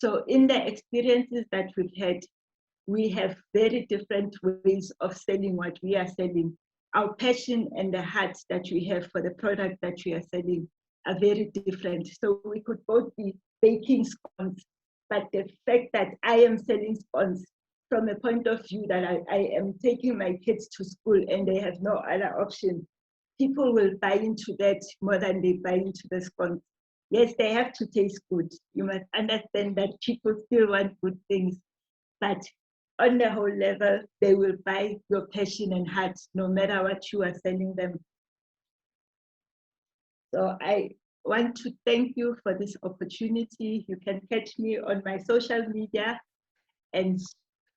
So in the experiences that we've had, we have very different ways of selling what we are selling. Our passion and the heart that we have for the product that we are selling are very different. So we could both be baking scones, but the fact that I am selling scones from a point of view that I am taking my kids to school and they have no other option, people will buy into that more than they buy into the scones. Yes, they have to taste good. You must understand that people still want good things, but on the whole level, they will buy your passion and heart no matter what you are selling them. So I want to thank you for this opportunity. You can catch me on my social media and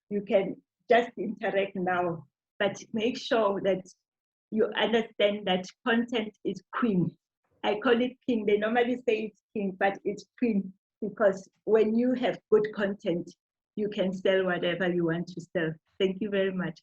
you can just interact now, but make sure that you understand that content is queen. I call it king. They normally say it's king, but it's queen because when you have good content, you can sell whatever you want to sell. Thank you very much.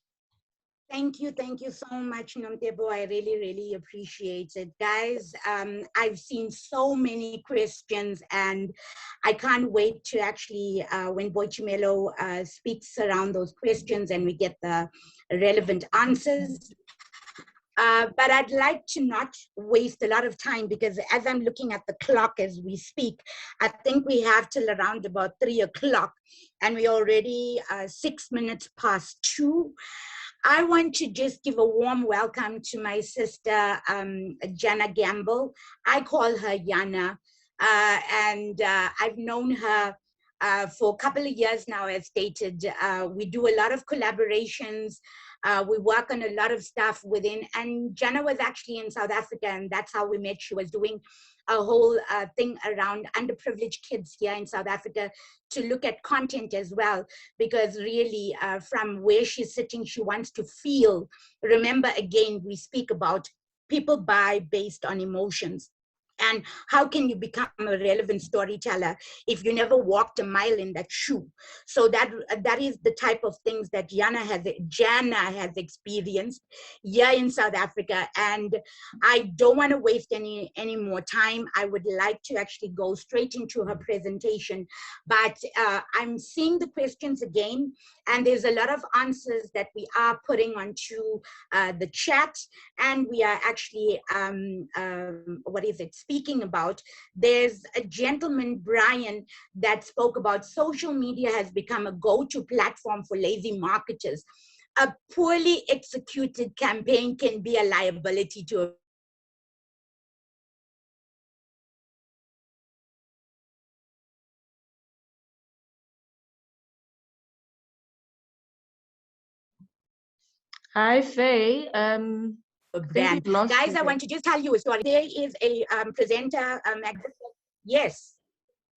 Thank you so much, Nomtebo. I really appreciate it. Guys, I've seen so many questions and I can't wait to actually, when Boichimelo speaks around those questions and we get the relevant answers. But I'd like to not waste a lot of time because as I'm looking at the clock as we speak, I think we have till around about 3 o'clock and we're already 6 minutes past 2. I want to just give a warm welcome to my sister, Jana Gamble. I call her Jana, and I've known her for a couple of years now, as stated. We do a lot of collaborations. We work on a lot of stuff within, and Jana was actually in South Africa, and that's how we met. She was doing a whole thing around underprivileged kids here in South Africa to look at content as well, because really from where she's sitting, she wants to feel. Remember, again, we speak about people buy based on emotions. And how can you become a relevant storyteller if you never walked a mile in that shoe? So that is the type of things that Jana has experienced here in South Africa. And I don't want to waste any more time. I would like to actually go straight into her presentation. But I'm seeing the questions again, and there's a lot of answers that we are putting onto the chat, and we are actually, speaking about. There's a gentleman, Brian, that spoke about social media has become a go-to platform for lazy marketers. A poorly executed campaign can be a liability to a Hi, Faye. Brand. Guys, I want to just tell you a story. There is a presenter. Yes.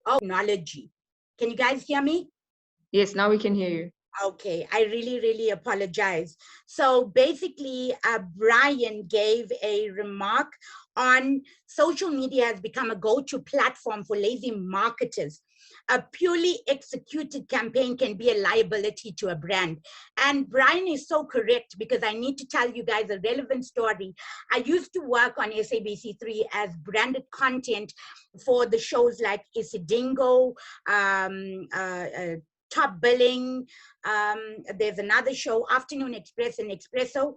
Oh, technology. Can you guys hear me? Yes, now we can hear you. Okay, I really apologize. So basically, Brian gave a remark on social media has become a go-to platform for lazy marketers. A purely executed campaign can be a liability to a brand. And Brian is so correct, because I need to tell you guys a relevant story. I used to work on SABC3 as branded content for the shows like Isidingo, Top Billing. There's another show, Afternoon Express and Espresso.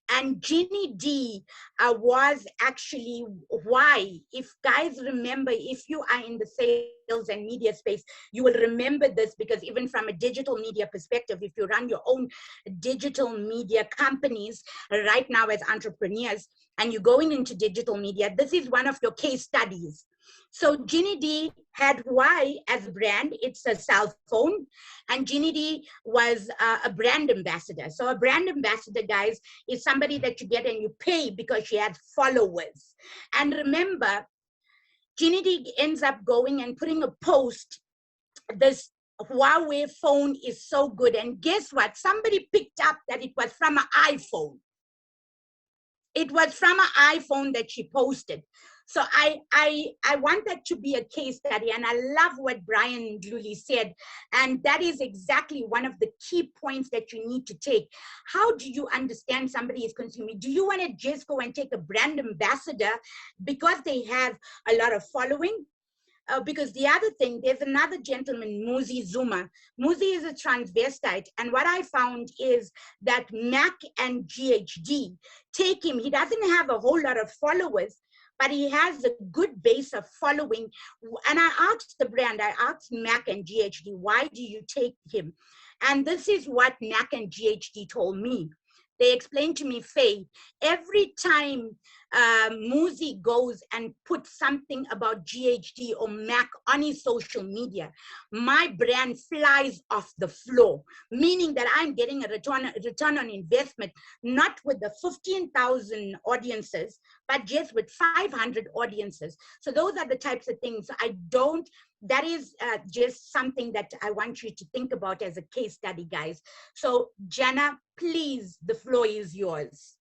And Ginny D was actually why, if guys remember, if you are in the sales and media space, you will remember this, because even from a digital media perspective, if you run your own digital media companies right now as entrepreneurs, and you're going into digital media, this is one of your case studies. So Ginny D had Why as a brand. It's a cell phone. And Ginny D was a brand ambassador. So a brand ambassador, guys, is somebody that you get and you pay because she has followers. And remember, Ginny D ends up going and putting a post, this Huawei phone is so good. And guess what? Somebody picked up that it was from an iPhone. It was from an iPhone that she posted. So I want that to be a case study. And I love what Brian Gluli said. And that is exactly one of the key points that you need to take. How do you understand somebody is consuming? Do you want to just go and take a brand ambassador because they have a lot of following? Because the other thing, there's another gentleman, Muzi Zuma. Muzi is a transvestite. And what I found is that Mac and GHD take him. He doesn't have a whole lot of followers, but he has a good base of following. And I asked the brand, I asked Mac and GHD, why do you take him? And this is what Mac and GHD told me. They explained to me, Faye, every time Muzi goes and puts something about GHD or Mac on his social media, my brand flies off the floor, meaning that I'm getting a return on investment, not with the 15,000 audiences, but just with 500 audiences. So those are the types of things that is just something that I want you to think about as a case study, guys. So Jana, please, the floor is yours.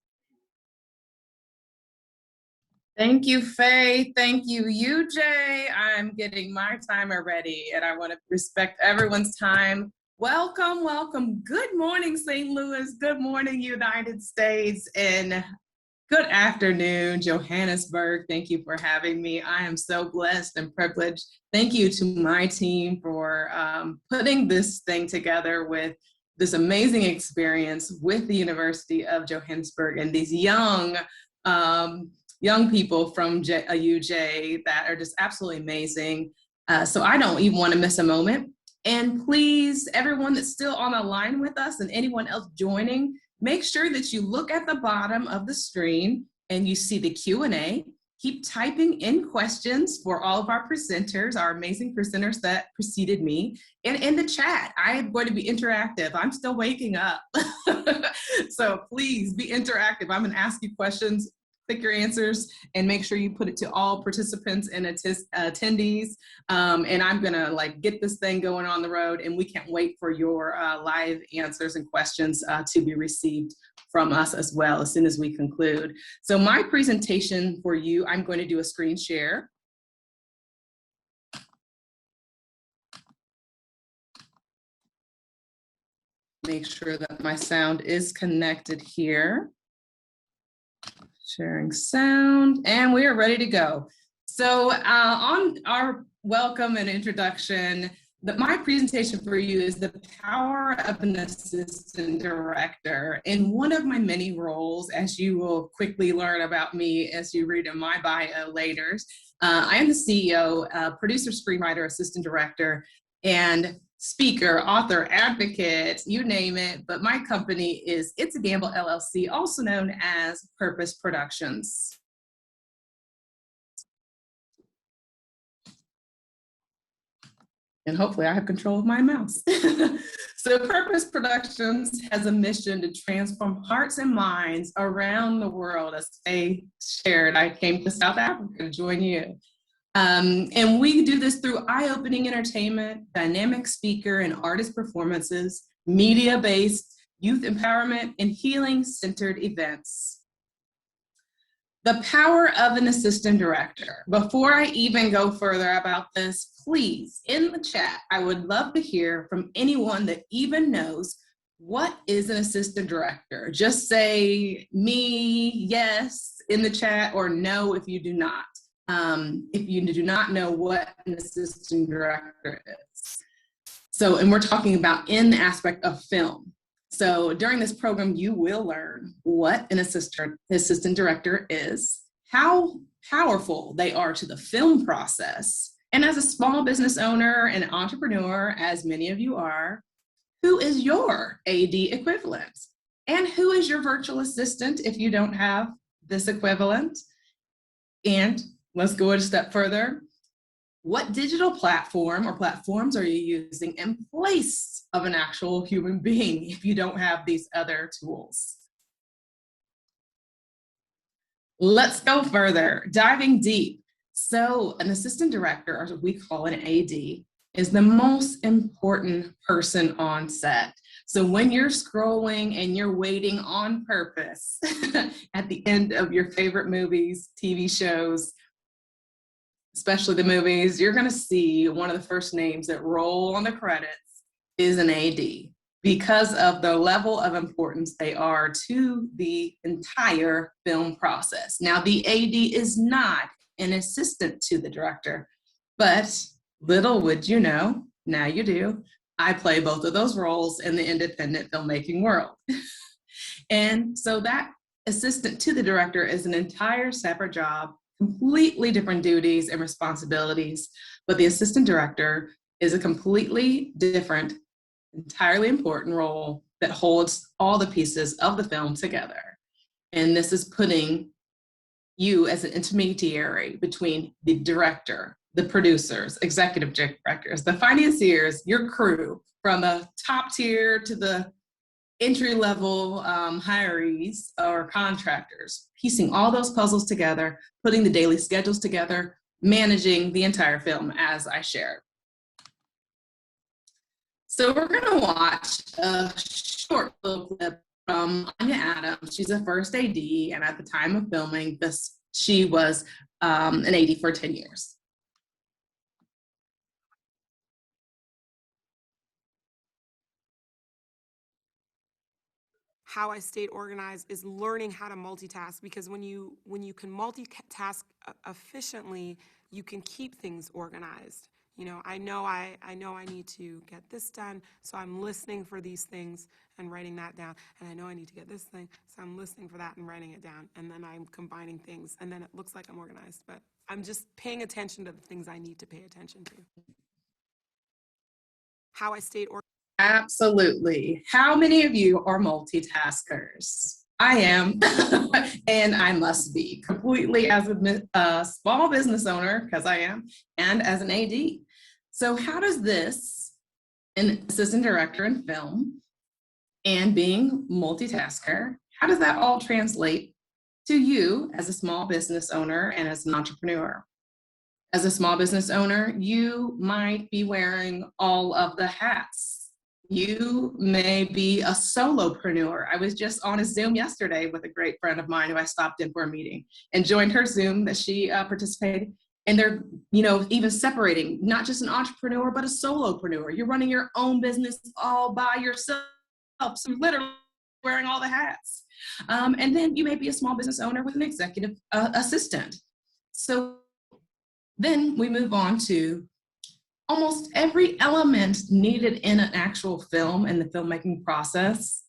Thank you, Faye. Thank you, UJ. I'm getting my timer ready, and I want to respect everyone's time. Welcome, welcome. Good morning, St. Louis. Good morning, United States. And good afternoon, Johannesburg. Thank you for having me. I am so blessed and privileged. Thank you to my team for putting this thing together with this amazing experience with the University of Johannesburg and these young people from UJ that are just absolutely amazing. So I don't even want to miss a moment. And please, everyone that's still on the line with us and anyone else joining, make sure that you look at the bottom of the screen and you see the Q&A. Keep typing in questions for all of our presenters, our amazing presenters that preceded me. And in the chat, I am going to be interactive. I'm still waking up. So please be interactive. I'm going to ask you questions, pick your answers, and make sure you put it to all participants and attendees. And I'm gonna get this thing going on the road, and we can't wait for your live answers and questions to be received from us as well as soon as we conclude. So my presentation for you, I'm going to do a screen share. Make sure that my sound is connected here. Sharing sound, and we are ready to go. So on our welcome and introduction, my presentation for you is the power of an assistant director. In one of my many roles, as you will quickly learn about me as you read in my bio later, I am the CEO, producer, screenwriter, assistant director, and speaker, author, advocate, you name it, but my company is Jana Gamble, LLC, also known as Purpose Productions. And hopefully I have control of my mouse. So Purpose Productions has a mission to transform hearts and minds around the world. As Faye shared, I came to South Africa to join you. And we do this through eye-opening entertainment, dynamic speaker and artist performances, media-based youth empowerment, and healing-centered events. The power of an assistant director. Before I even go further about this, please, in the chat, I would love to hear from anyone that even knows what is an assistant director. Just say me, yes, in the chat, or no if you do not. If you do not know what an assistant director is. So, and we're talking about in the aspect of film. So during this program, you will learn what an assistant director is, how powerful they are to the film process, and as a small business owner and entrepreneur, as many of you are, who is your AD equivalent? And who is your virtual assistant if you don't have this equivalent? And let's go a step further. What digital platform or platforms are you using in place of an actual human being if you don't have these other tools? Let's go further, diving deep. So an assistant director, or we call it an AD, is the most important person on set. So when you're scrolling and you're waiting on purpose at the end of your favorite movies, TV shows, especially the movies, you're gonna see one of the first names that roll on the credits is an AD because of the level of importance they are to the entire film process. Now, the AD is not an assistant to the director, but little would you know, now you do, I play both of those roles in the independent filmmaking world. And so that assistant to the director is an entire separate job, completely different duties and responsibilities, but the assistant director is a completely different, entirely important role that holds all the pieces of the film together. And this is putting you as an intermediary between the director, the producers, executive directors, the financiers, your crew, from the top tier to the entry-level hirees or contractors, piecing all those puzzles together, putting the daily schedules together, managing the entire film as I shared. So we're gonna watch a short little clip from Anya Adams. She's a first AD, and at the time of filming this, she was an AD for 10 years. How I stayed organized is learning how to multitask, because when you can multitask efficiently, you can keep things organized. You know I need to get this done, so I'm listening for these things and writing that down. And I know I need to get this thing, so I'm listening for that and writing it down. And then I'm combining things, and then it looks like I'm organized, but I'm just paying attention to the things I need to pay attention to. How I stayed organized. Absolutely. How many of you are multitaskers? I am, and I must be completely as a small business owner, because I am, and as an AD. So how does this, an assistant director in film and being multitasker, how does that all translate to you as a small business owner and as an entrepreneur? As a small business owner, you might be wearing all of the hats. You may be a solopreneur. I was just on a Zoom yesterday with a great friend of mine who I stopped in for a meeting and joined her Zoom that she participated. And they're, even separating, not just an entrepreneur, but a solopreneur. You're running your own business all by yourself. So you're literally wearing all the hats. And then you may be a small business owner with an executive assistant. So then we move on to almost every element needed in an actual film and the filmmaking process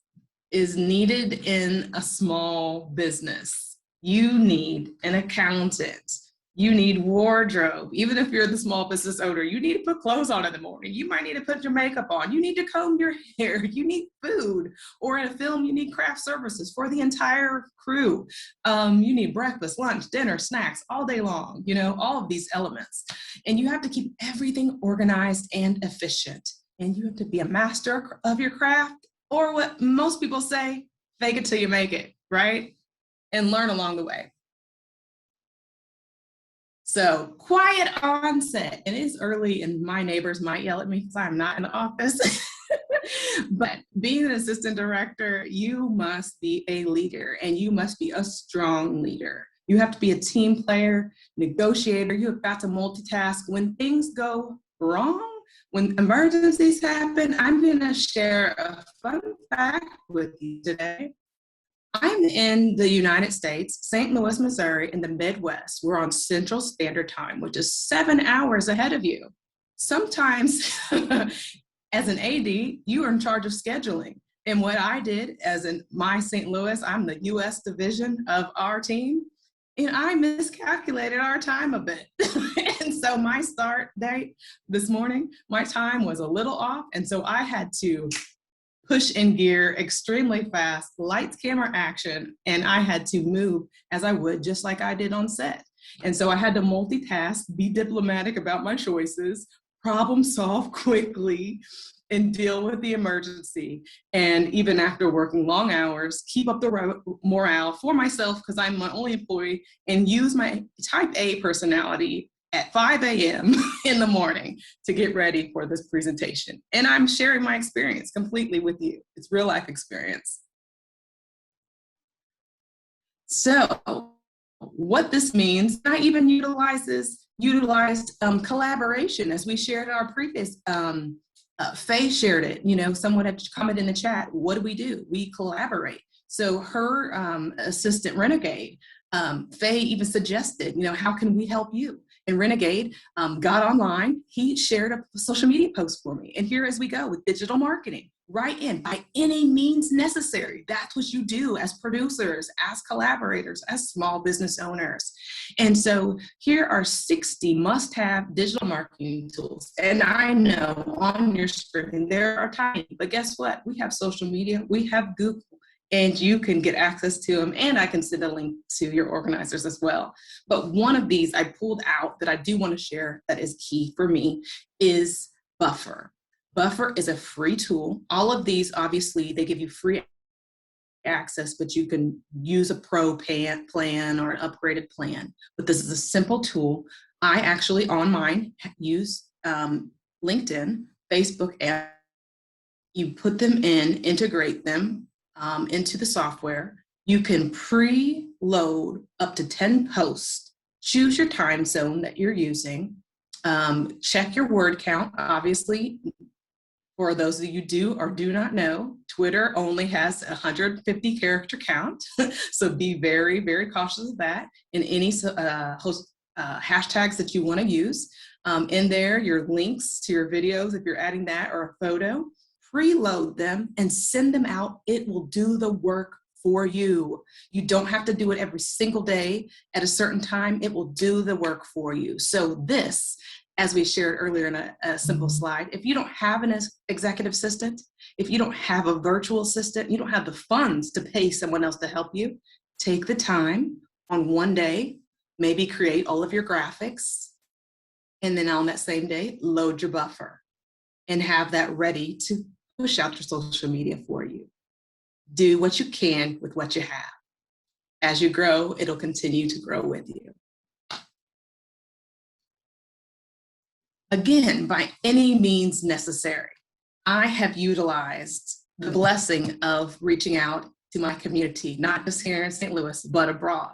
is needed in a small business. You need an accountant. You need wardrobe. Even if you're the small business owner, you need to put clothes on in the morning. You might need to put your makeup on. You need to comb your hair. You need food. Or in a film, you need craft services for the entire crew. You need breakfast, lunch, dinner, snacks all day long, you know, all of these elements. And you have to keep everything organized and efficient. And you have to be a master of your craft, or what most people say, fake it till you make it, right? And learn along the way. So quiet on set. It is early and my neighbors might yell at me because I'm not in the office. But being an assistant director, you must be a leader, and you must be a strong leader. You have to be a team player, negotiator. You have got to multitask. When things go wrong, when emergencies happen, I'm going to share a fun fact with you today. I'm in the United States, St. Louis, Missouri, in the Midwest. We're on Central Standard Time, which is 7 hours ahead of you. Sometimes, as an AD, you are in charge of scheduling. And what I did as in my St. Louis, I'm the US division of our team, and I miscalculated our time a bit. And so my start date this morning, my time was a little off. And so I had to push in gear extremely fast, lights, camera, action, and I had to move as I would, just like I did on set. And so I had to multitask, be diplomatic about my choices, problem solve quickly, and deal with the emergency. And even after working long hours, keep up the morale for myself, because I'm my only employee, and use my type A personality at 5 a.m. in the morning to get ready for this presentation. And I'm sharing my experience completely with you. It's real life experience. So what this means, I even utilized collaboration, as we shared in our previous, Faye shared it, you know, someone had commented in the chat, what do? We collaborate. So her assistant Renegade, Faye even suggested, you know, how can we help you? And Renegade got online. He shared a social media post for me. And here as we go with digital marketing, right in, by any means necessary. That's what you do as producers, as collaborators, as small business owners. And so here are 60 must-have digital marketing tools. And I know on your screen, there are tiny, but guess what? We have social media, we have Google, and you can get access to them, and I can send a link to your organizers as well. But one of these I pulled out that I do want to share that is key for me is Buffer. Buffer is a free tool. All of these, obviously, they give you free access, but you can use a pro plan or an upgraded plan. But this is a simple tool. I actually, on mine, use LinkedIn, Facebook, and you put them in, integrate them into the software. You can pre-load up to 10 posts, choose your time zone that you're using, check your word count. Obviously, for those of you do or do not know, Twitter only has 150 character count. So be very, very cautious of that. And any hashtags that you want to use. In there, your links to your videos, if you're adding that or a photo, preload them and send them out. It will do the work for you. You don't have to do it every single day at a certain time. It will do the work for you. So this, as we shared earlier in a simple slide, if you don't have an executive assistant, if you don't have a virtual assistant, you don't have the funds to pay someone else to help you, take the time on one day, maybe create all of your graphics, and then on that same day, load your buffer and have that ready to push out your social media for you. Do what you can with what you have. As you grow, it'll continue to grow with you. Again, by any means necessary, I have utilized the blessing of reaching out to my community, not just here in St. Louis, but abroad.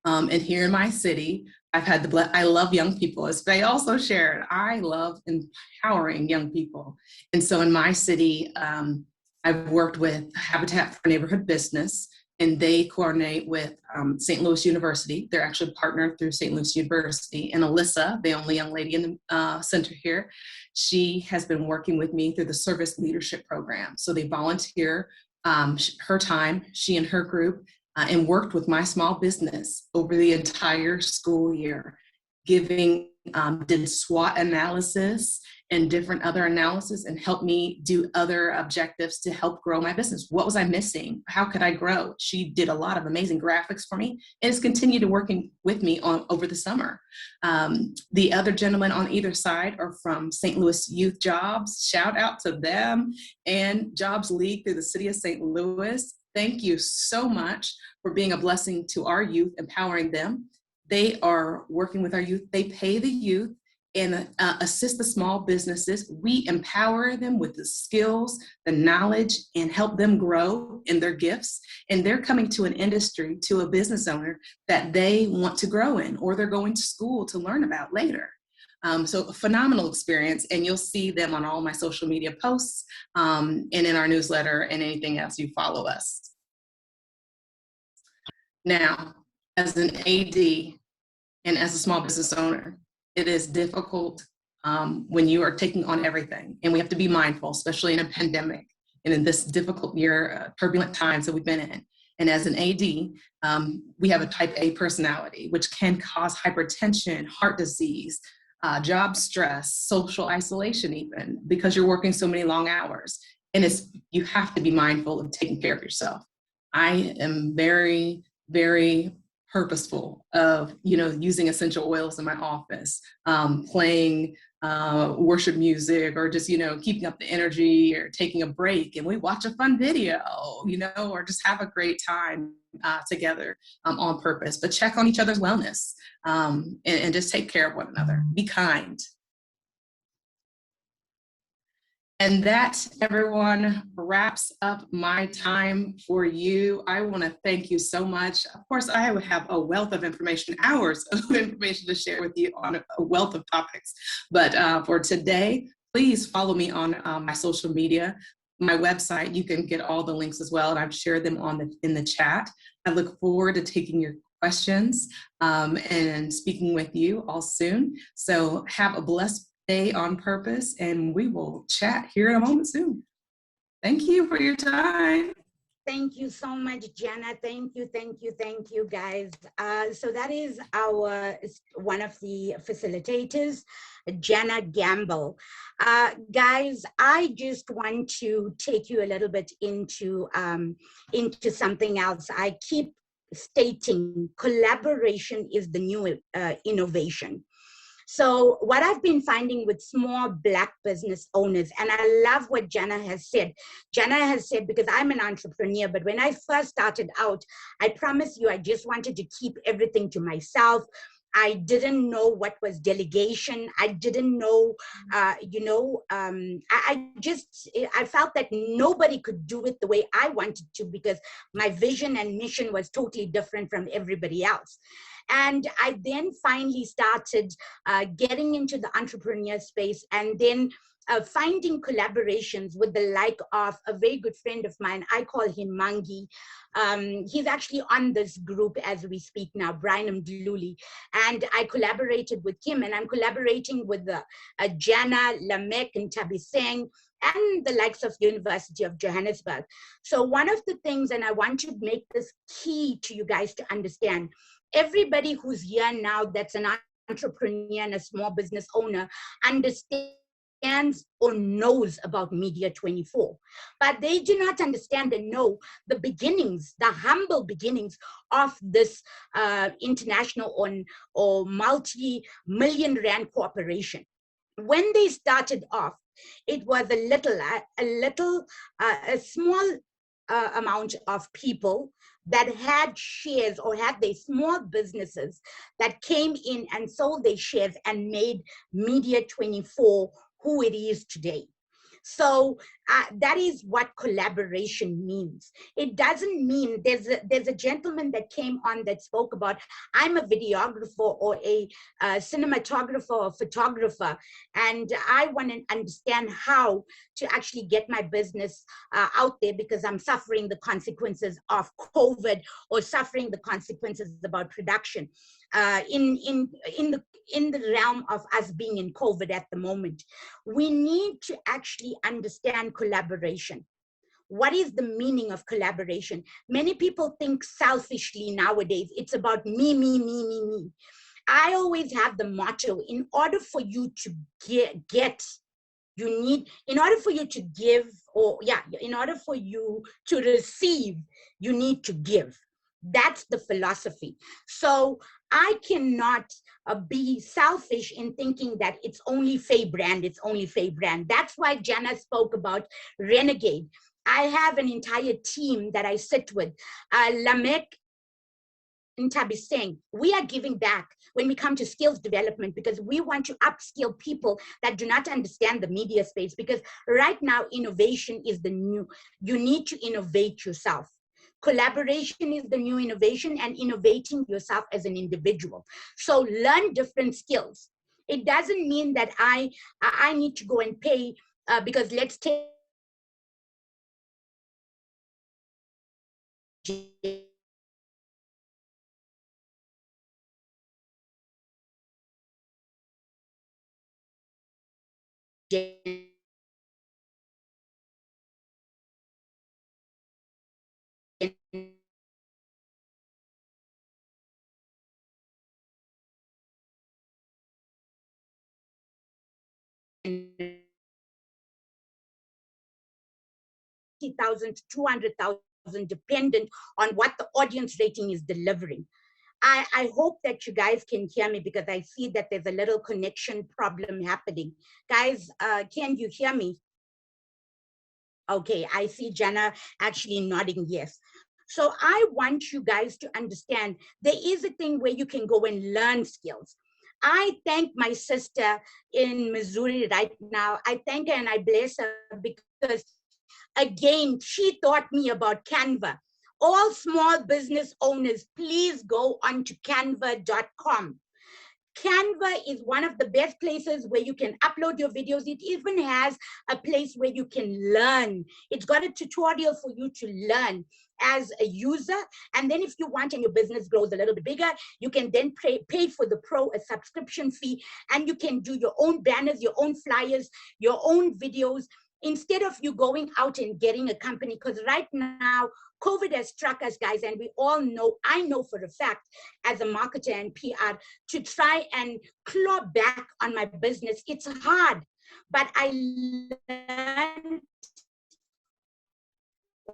And here in my city, I've had I love young people. As Faye also shared, I love empowering young people. And so in my city, I've worked with Habitat for Neighborhood Business, and they coordinate with St. Louis University. They're actually partnered through St. Louis University. And Alyssa, the only young lady in the center here, she has been working with me through the Service Leadership Program. So they volunteer her time, she and her group, and worked with my small business over the entire school year. did SWOT analysis and different other analysis and helped me do other objectives to help grow my business. What was I missing? How could I grow? She did a lot of amazing graphics for me and has continued to working with me over the summer. The other gentlemen on either side are from St. Louis Youth Jobs. Shout out to them and Jobs League through the city of St. Louis. Thank you so much for being a blessing to our youth, empowering them. They are working with our youth. They pay the youth and assist the small businesses. We empower them with the skills, the knowledge, and help them grow in their gifts. And they're coming to an industry, to a business owner that they want to grow in, or they're going to school to learn about later. So a phenomenal experience, and you'll see them on all my social media posts and in our newsletter and anything else you follow us. Now, as an AD and as a small business owner, it is difficult when you are taking on everything, and we have to be mindful, especially in a pandemic and in this difficult year, turbulent times that we've been in. And as an AD, we have a type A personality, which can cause hypertension, heart disease, job stress, social isolation even, because you're working so many long hours. And you have to be mindful of taking care of yourself. I am very, very purposeful of, using essential oils in my office, playing worship music, or just, keeping up the energy, or taking a break and we watch a fun video, or just have a great time together on purpose. But check on each other's wellness and just take care of one another. Be kind. And that, everyone, wraps up my time for you. I want to thank you so much. Of course, I would have a wealth of information, hours of information to share with you on a wealth of topics. But for today, please follow me on my social media. My website, you can get all the links as well, and I've shared them in the chat. I look forward to taking your questions and speaking with you all soon. So have a blessed day on purpose, and we will chat here in a moment soon. Thank you for your time. Thank you so much, Jana. Thank you, guys. So that is one of the facilitators, Jana Gamble. Guys, I just want to take you a little bit into something else. I keep stating collaboration is the new innovation. So what I've been finding with small Black business owners, and I love what Jana has said. Jana has said, because I'm an entrepreneur, but when I first started out, I promise you, I just wanted to keep everything to myself. I didn't know what was delegation. I didn't know, I felt that nobody could do it the way I wanted to, because my vision and mission was totally different from everybody else. And I then finally started getting into the entrepreneur space, and then finding collaborations with the like of a very good friend of mine. I call him Mangi. He's actually on this group as we speak now, Brian Mdluli. And I collaborated with him, and I'm collaborating with Jana, Lamek, and Tabiseng, and the likes of University of Johannesburg. So one of the things, and I want to make this key to you guys to understand, everybody who's here now that's an entrepreneur and a small business owner understands or knows about Media 24, but they do not understand and know the beginnings, the humble beginnings of this international or multi-million rand corporation. When they started off, it was a small amount of people that had shares or had their small businesses that came in and sold their shares and made Media 24 who it is today. So that is what collaboration means. It doesn't mean, there's a gentleman that came on that spoke about, I'm a videographer or a cinematographer or photographer, and I want to understand how to actually get my business out there because I'm suffering the consequences of COVID or suffering the consequences about production. In the realm of us being in COVID at the moment, we need to actually understand collaboration. What is the meaning of collaboration? Many people think selfishly nowadays. It's about me, me, me, me, me. I always have the motto, in order for you to get you need, in order for you to give, in order for you to receive, you need to give. That's the philosophy. So I cannot be selfish in thinking that it's only Faye brand, it's only Faye brand. That's why Jana spoke about Renegade. I have an entire team that I sit with. Lamek Ntabiseng, we are giving back when we come to skills development, because we want to upskill people that do not understand the media space, because right now innovation is the new. You need to innovate yourself. Collaboration is the new innovation, and innovating yourself as an individual. So learn different skills. It doesn't mean that I need to go and pay because let's take $50,000 to $200,000, dependent on what the audience rating is delivering. I hope that you guys can hear me, because I see that there's a little connection problem happening. Guys, can you hear me? Okay, I see Jana actually nodding yes. So I want you guys to understand there is a thing where you can go and learn skills. I thank my sister in Missouri right now. I thank her and I bless her, because again, she taught me about Canva. All small business owners, please go onto canva.com. Canva is one of the best places where you can upload your videos. It even has a place where you can learn. It's got a tutorial for you to learn as a user. And then if you want and your business grows a little bit bigger, you can then pay for the pro a subscription fee, and you can do your own banners, your own flyers, your own videos, instead of you going out and getting a company. Because right now, COVID has struck us, guys, and we all know, I know for a fact, as a marketer and PR, to try and claw back on my business, it's hard. But I learned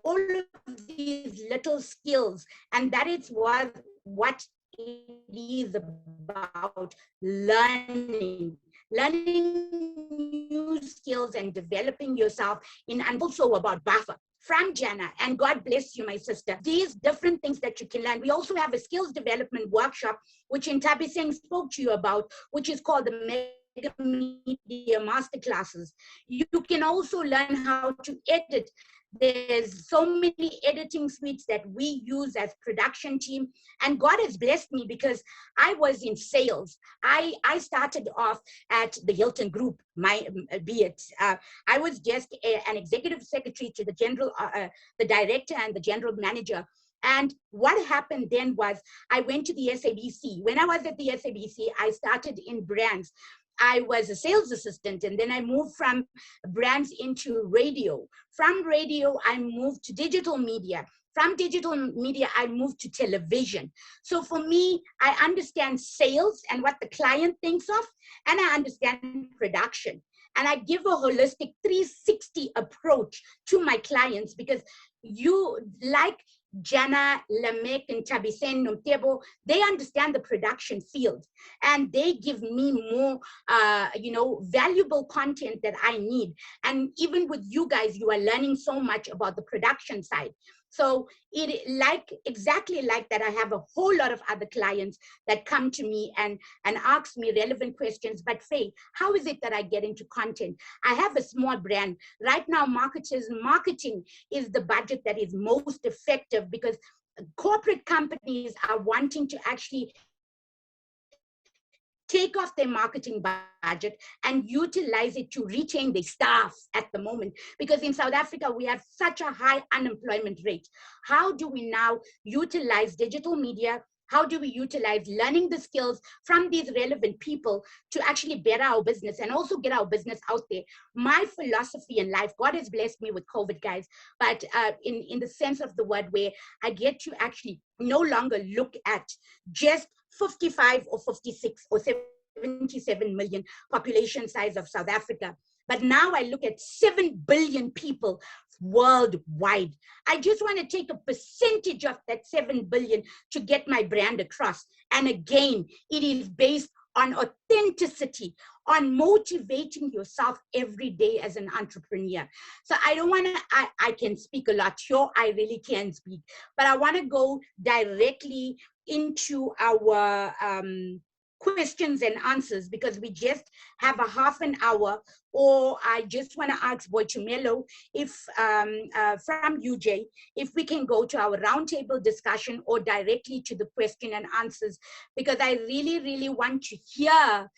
all of these little skills, and that is what it is about: learning new skills and developing yourself in, and also about buffer. From Jana, and God bless you, my sister, these different things that you can learn. We also have a skills development workshop, which Ntabiseng spoke to you about, which is called the Mega Media Masterclasses. You can also learn how to edit. There's so many editing suites that we use as production team. And God has blessed me, because I was in sales. I started off at the Hilton Group, I was just an executive secretary to the general, the director and the general manager. And what happened then was I went to the SABC. When I was at the SABC, I started in brands. I was a sales assistant, and then I moved from brands into radio. From radio, I moved to digital media. From digital media, I moved to television. So for me, I understand sales and what the client thinks of, and I understand production. And I give a holistic 360 approach to my clients, because you, like Jana, Lamek, and Ntabiseng Nomtebo, they understand the production field, and they give me more, valuable content that I need. And even with you guys, you are learning so much about the production side. So exactly like that, I have a whole lot of other clients that come to me and ask me relevant questions. But Faye, how is it that I get into content? I have a small brand. Right now, marketing is the budget that is most effective, because corporate companies are wanting to actually take off their marketing budget and utilize it to retain their staff at the moment. Because in South Africa, we have such a high unemployment rate. How do we now utilize digital media? How do we utilize learning the skills from these relevant people to actually better our business and also get our business out there? My philosophy in life, God has blessed me with COVID, guys, but in the sense of the word, where I get to actually no longer look at just 55 or 56 or 77 million population size of South Africa. But now I look at 7 billion people worldwide. I just want to take a percentage of that 7 billion to get my brand across. And again, it is based on authenticity, on motivating yourself every day as an entrepreneur. So I don't want to, I can speak a lot here, I really can speak, but I want to go directly into our questions and answers, because we just have a half an hour. Or I just want to ask Boitumelo if from UJ, if we can go to our roundtable discussion or directly to the question and answers, because I really want to hear,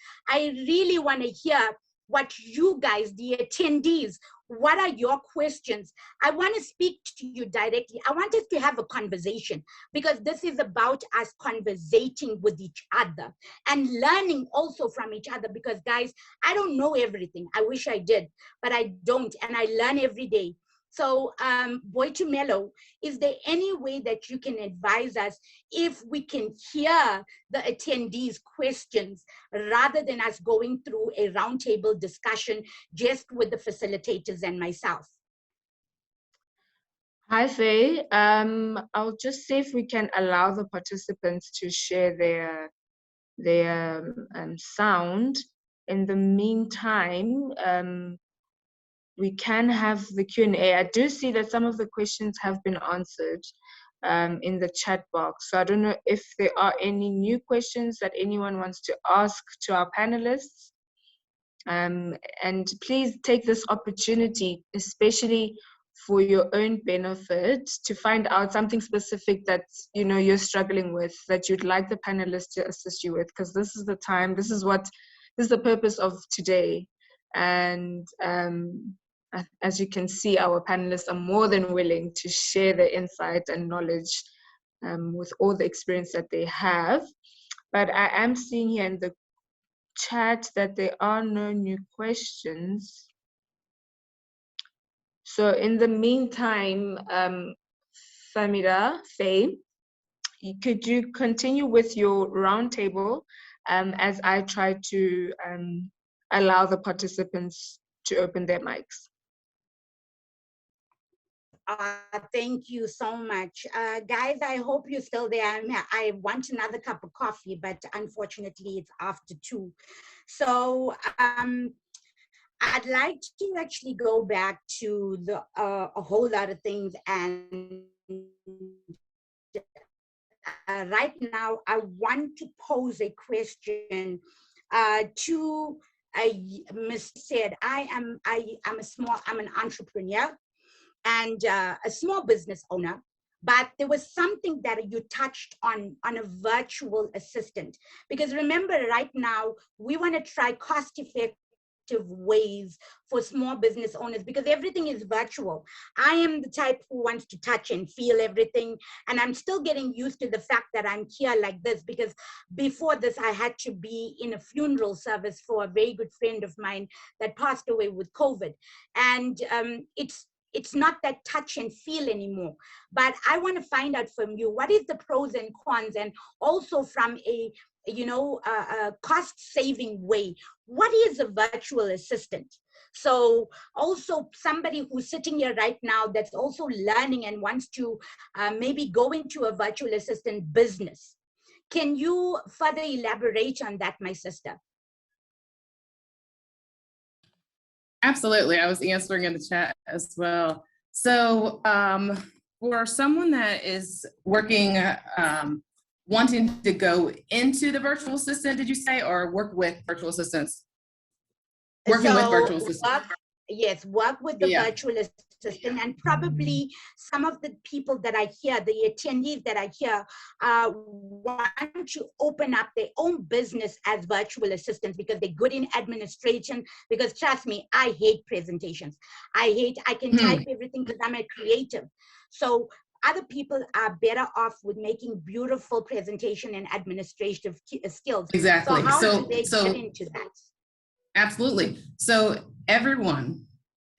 what you guys, the attendees, what are your questions? I want to speak to you directly. I want us to have a conversation, because this is about us conversating with each other and learning also from each other, because guys, I don't know everything. I wish I did, but I don't, and I learn every day. So Boitumelo, is there any way that you can advise us if we can hear the attendees' questions rather than us going through a roundtable discussion just with the facilitators and myself? Hi, Faye. I'll just see if we can allow the participants to share their sound. In the meantime, we can have the Q&A. I do see that some of the questions have been answered in the chat box. So I don't know if there are any new questions that anyone wants to ask to our panelists. And please take this opportunity, especially for your own benefit, to find out something specific that you're struggling with, that you'd like the panelists to assist you with, because this is the time, this is the purpose of today. And as you can see, our panelists are more than willing to share their insight and knowledge with all the experience that they have. But I am seeing here in the chat that there are no new questions. So in the meantime, Faye, could you continue with your roundtable as I try to allow the participants to open their mics? Thank you so much. Guys, I hope you're still there. I want another cup of coffee, but unfortunately it's after 2. So I'd like to actually go back to a whole lot of things. And right now I want to pose a question to Ms. said, I'm an entrepreneur and a small business owner, but there was something that you touched on a virtual assistant. Because remember, right now, we want to try cost-effective ways for small business owners, because everything is virtual. I am the type who wants to touch and feel everything, and I'm still getting used to the fact that I'm here like this, because before this I had to be in a funeral service for a very good friend of mine that passed away with COVID. And it's not that touch and feel anymore. But I want to find out from you, what is the pros and cons, and also from a cost-saving way, what is a virtual assistant? So also somebody who's sitting here right now that's also learning and wants to maybe go into a virtual assistant business. Can you further elaborate on that, my sister? Absolutely. I was answering in the chat as well. So for someone that is working, wanting to go into the virtual assistant, did you say, or work with virtual assistants? Working with virtual assistants. Yes, work with the virtual assistant, and probably some of the people that I hear, the attendees that I hear, want to open up their own business as virtual assistants because they're good in administration. Because trust me, I hate presentations. I can type everything because I'm a creative. So other people are better off with making beautiful presentation and administrative skills. Exactly. So how do they get into that? Absolutely. So everyone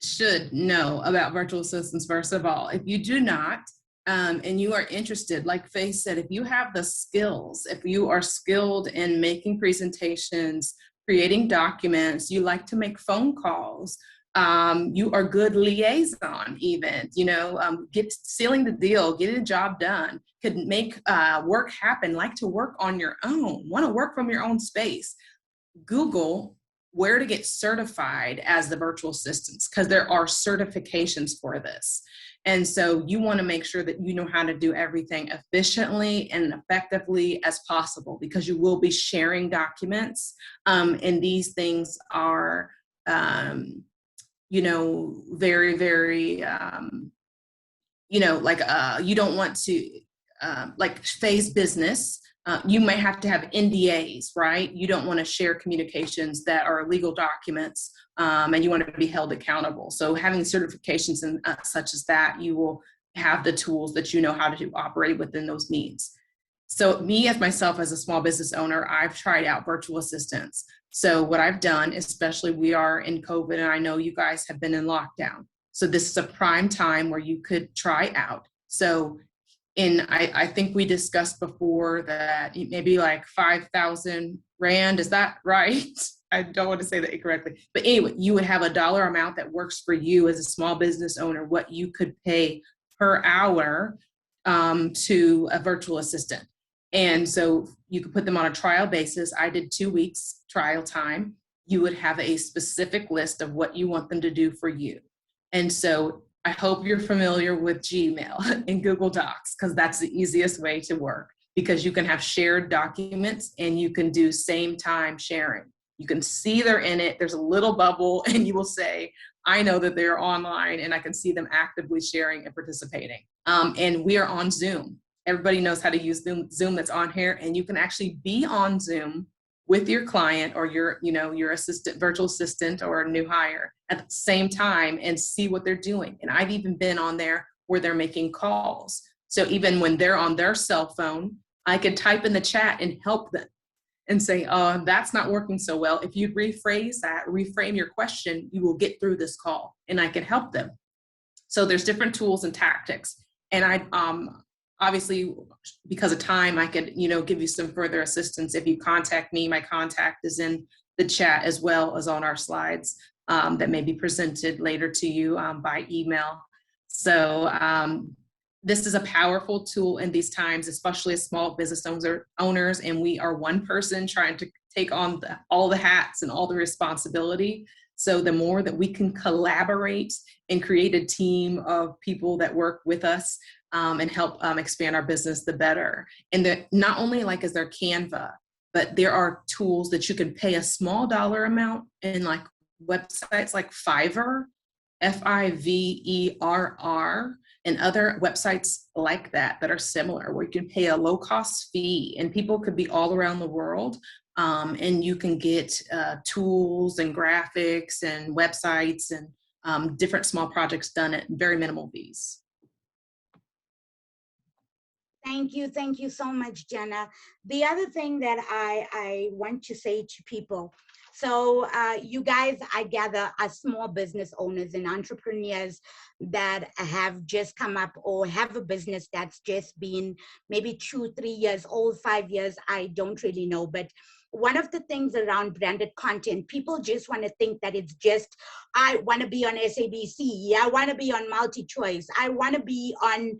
should know about virtual assistants, first of all. If you do not, and you are interested, like Faye said, if you have the skills, if you are skilled in making presentations, creating documents, you like to make phone calls, you are good liaison even, sealing the deal, getting a job done, could make work happen, like to work on your own, want to work from your own space. Google where to get certified as the virtual assistants, because there are certifications for this. And so you want to make sure that you know how to do everything efficiently and effectively as possible, because you will be sharing documents. And these things are, very, very, you don't want to, like Faye's business, you may have to have NDAs, right? You don't want to share communications that are legal documents, and you want to be held accountable. So having certifications and such as that, you will have the tools that you know how to operate within those needs. So me as myself as a small business owner, I've tried out virtual assistants. So what I've done, especially we are in COVID, and I know you guys have been in lockdown. So this is a prime time where you could try out. So I think we discussed before that maybe like 5,000 Rand, is that right? I don't want to say that incorrectly. But anyway, you would have a dollar amount that works for you as a small business owner, what you could pay per hour to a virtual assistant. And so you could put them on a trial basis. I did 2 weeks trial time. You would have a specific list of what you want them to do for you. And so I hope you're familiar with Gmail and Google Docs, because that's the easiest way to work, because you can have shared documents and you can do same time sharing. You can see they're in it. There's a little bubble and you will say, I know that they're online and I can see them actively sharing and participating. And we are on Zoom. Everybody knows how to use Zoom that's on here, and you can actually be on Zoom with your client or your assistant, virtual assistant, or a new hire at the same time and see what they're doing. And I've even been on there where they're making calls. So even when they're on their cell phone, I could type in the chat and help them and say, oh, that's not working so well. If you reframe your question, you will get through this call, and I can help them. So there's different tools and tactics. And I, obviously, because of time, I could, give you some further assistance. If you contact me, my contact is in the chat as well as on our slides that may be presented later to you by email. So this is a powerful tool in these times, especially as small business owners, and we are one person trying to take on all the hats and all the responsibility. So the more that we can collaborate and create a team of people that work with us and help expand our business, the better. And not only like is there Canva, but there are tools that you can pay a small dollar amount in, like websites like Fiverr, Fiverr, and other websites like that are similar, where you can pay a low-cost fee, and people could be all around the world, and you can get tools and graphics and websites and different small projects done at very minimal fees. Thank you so much, Jana. The other thing that I want to say to people, so you guys, I gather, are small business owners and entrepreneurs that have just come up or have a business that's just been maybe 2-3 years old, 5 years, I don't really know. But one of the things around branded content, people just want to think that it's just, I want to be on SABC, I want to be on MultiChoice, I want to be on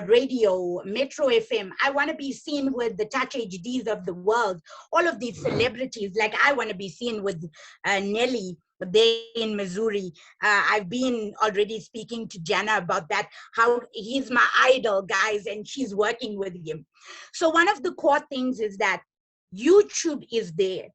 radio, Metro FM, I want to be seen with the Touch HDs of the world, all of these celebrities, like I want to be seen with Nelly there in Missouri. I've been already speaking to Jana about that, how he's my idol, guys, and she's working with him. So one of the core things is that YouTube is there.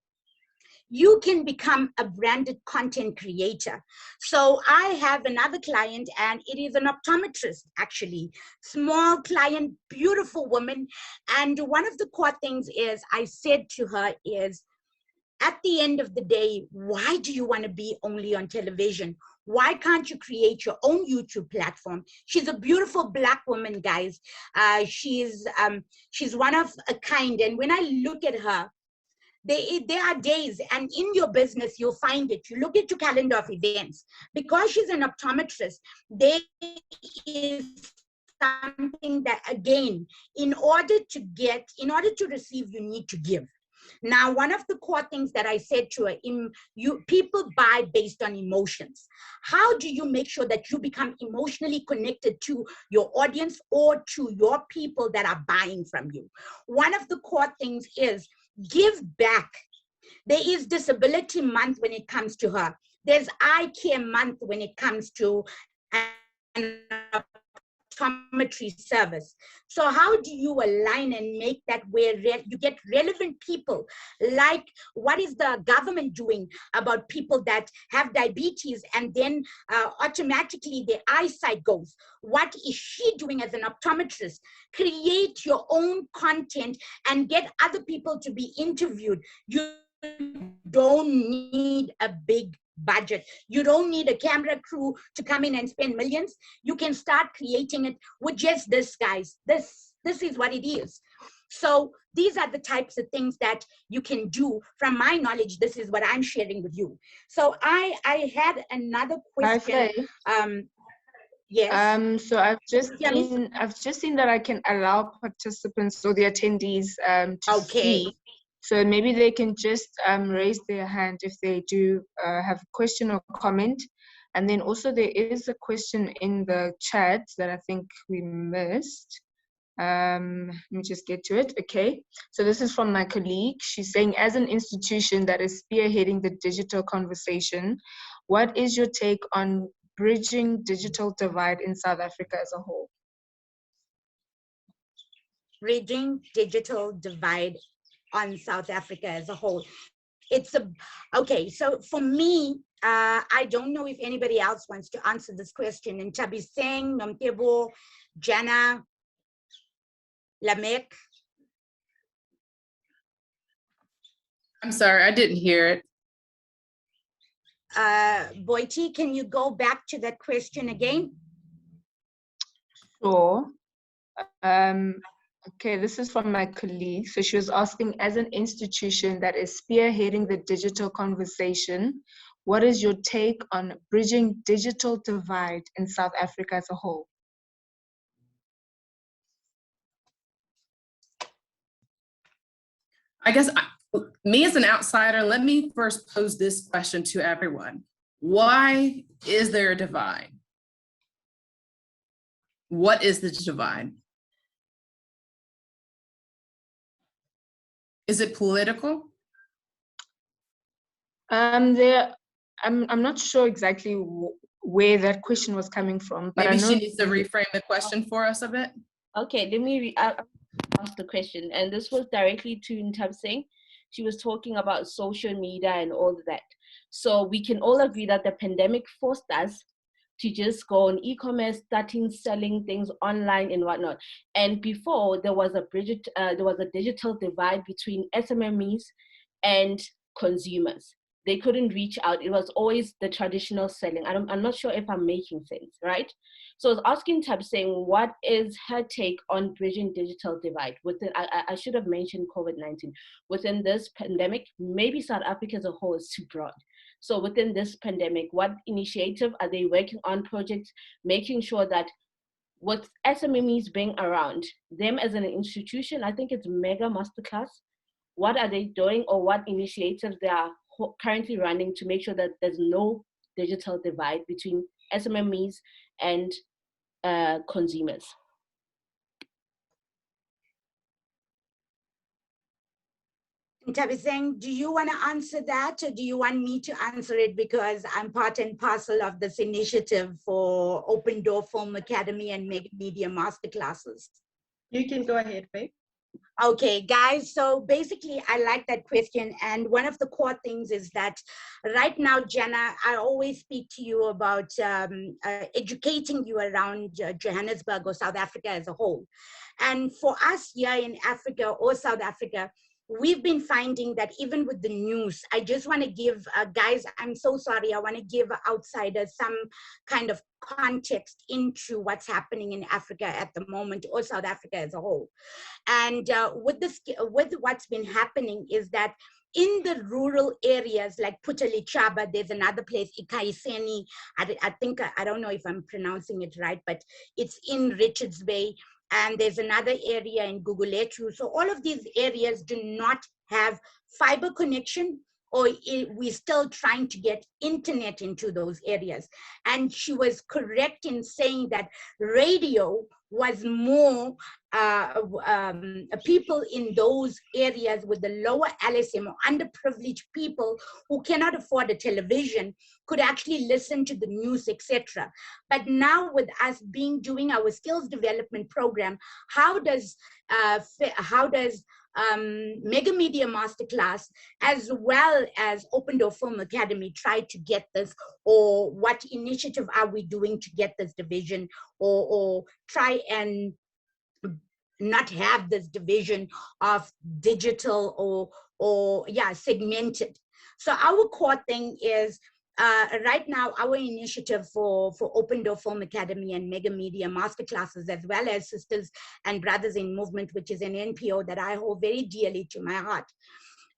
You can become a branded content creator. So I have another client, and it is an optometrist, actually, small client, beautiful woman. And one of the core things is I said to her is, at the end of the day, why do you want to be only on television? Why can't you create your own YouTube platform? She's a beautiful Black woman, guys. She's one of a kind. And when I look at her, there are days, and in your business, you'll find it. You look at your calendar of events. Because she's an optometrist, there is something that, again, in order to receive, you need to give. Now, one of the core things that I said to her, people buy based on emotions. How do you make sure that you become emotionally connected to your audience or to your people that are buying from you? One of the core things is give back. There is Disability Month when it comes to her. There's Eye Care Month when it comes to an optometry service. So how do you align and make that where you get relevant people? Like, what is the government doing about people that have diabetes and then automatically their eyesight goes? What is she doing as an optometrist? Create your own content and get other people to be interviewed. You don't need a big budget. You don't need a camera crew to come in and spend millions. You can start creating it with just this, guys. This is what it is. So these are the types of things that you can do. From my knowledge, this is what I'm sharing with you. So I had another question. Yes. So I've just seen that I can allow participants or the attendees to speak. So maybe they can just raise their hand if they do have a question or comment. And then also there is a question in the chat that I think we missed. Let me just get to it. Okay, so this is from my colleague. She's saying, as an institution that is spearheading the digital conversation, what is your take on bridging digital divide in South Africa as a whole? Bridging digital divide on South Africa as a whole. Okay, so for me, I don't know if anybody else wants to answer this question. And Tabiseng, Nomtebo, Jana, Lamek. I'm sorry, I didn't hear it. Boiti, can you go back to that question again? Sure. Okay, this is from my colleague. So she was asking, as an institution that is spearheading the digital conversation, what is your take on bridging digital divide in South Africa as a whole? I guess me as an outsider, let me first pose this question to everyone. Why is there a divide? What is the divide? Is it political? I'm not sure exactly where that question was coming from, but maybe she needs to reframe the question for us a bit. Okay, let me ask the question, and this was directly to Ntabiseng. She was talking about social media and all of that. So we can all agree that the pandemic forced us to just go on e-commerce, starting selling things online and whatnot. And before, there was a digital divide between SMMEs and consumers. They couldn't reach out. It was always the traditional selling. I'm not sure if I'm making sense, right? So I was asking Tabiseng, what is her take on bridging digital divide? I should have mentioned COVID-19. Within this pandemic, maybe South Africa as a whole is too broad. So within this pandemic, what initiative are they working on, projects, making sure that with SMMEs being around, them as an institution, I think it's mega masterclass. What are they doing, or what initiatives they are currently running to make sure that there's no digital divide between SMMEs and consumers? Tabiseng, do you want to answer that, or do you want me to answer it, because I'm part and parcel of this initiative for Open Door Film Academy and Mega Media Masterclasses? You can go ahead, babe. Okay, guys, so basically I like that question, and one of the core things is that right now, Jana, I always speak to you about educating you around Johannesburg or South Africa as a whole. And for us here in Africa or South Africa, we've been finding that even with the news, I just want to give, guys, I'm so sorry, I want to give outsiders some kind of context into what's happening in Africa at the moment, or South Africa as a whole. And with what's been happening is that in the rural areas like Putalichaba, there's another place, Ikaiseni, I think, I don't know if I'm pronouncing it right, but it's in Richards Bay. And there's another area in Guguletu. So all of these areas do not have fiber connection, or we're still trying to get internet into those areas. And she was correct in saying that radio was more people in those areas with the lower LSM or underprivileged people who cannot afford a television could actually listen to the news, etc. But now with us doing our skills development program, how does Mega Media Masterclass as well as Open Door Film Academy try to get this, or what initiative are we doing to get this division, or try and not have this division of digital or segmented. So our core thing is right now, our initiative for Open Door Film Academy and Mega Media Masterclasses, as well as Sisters and Brothers in Movement, which is an NPO that I hold very dearly to my heart.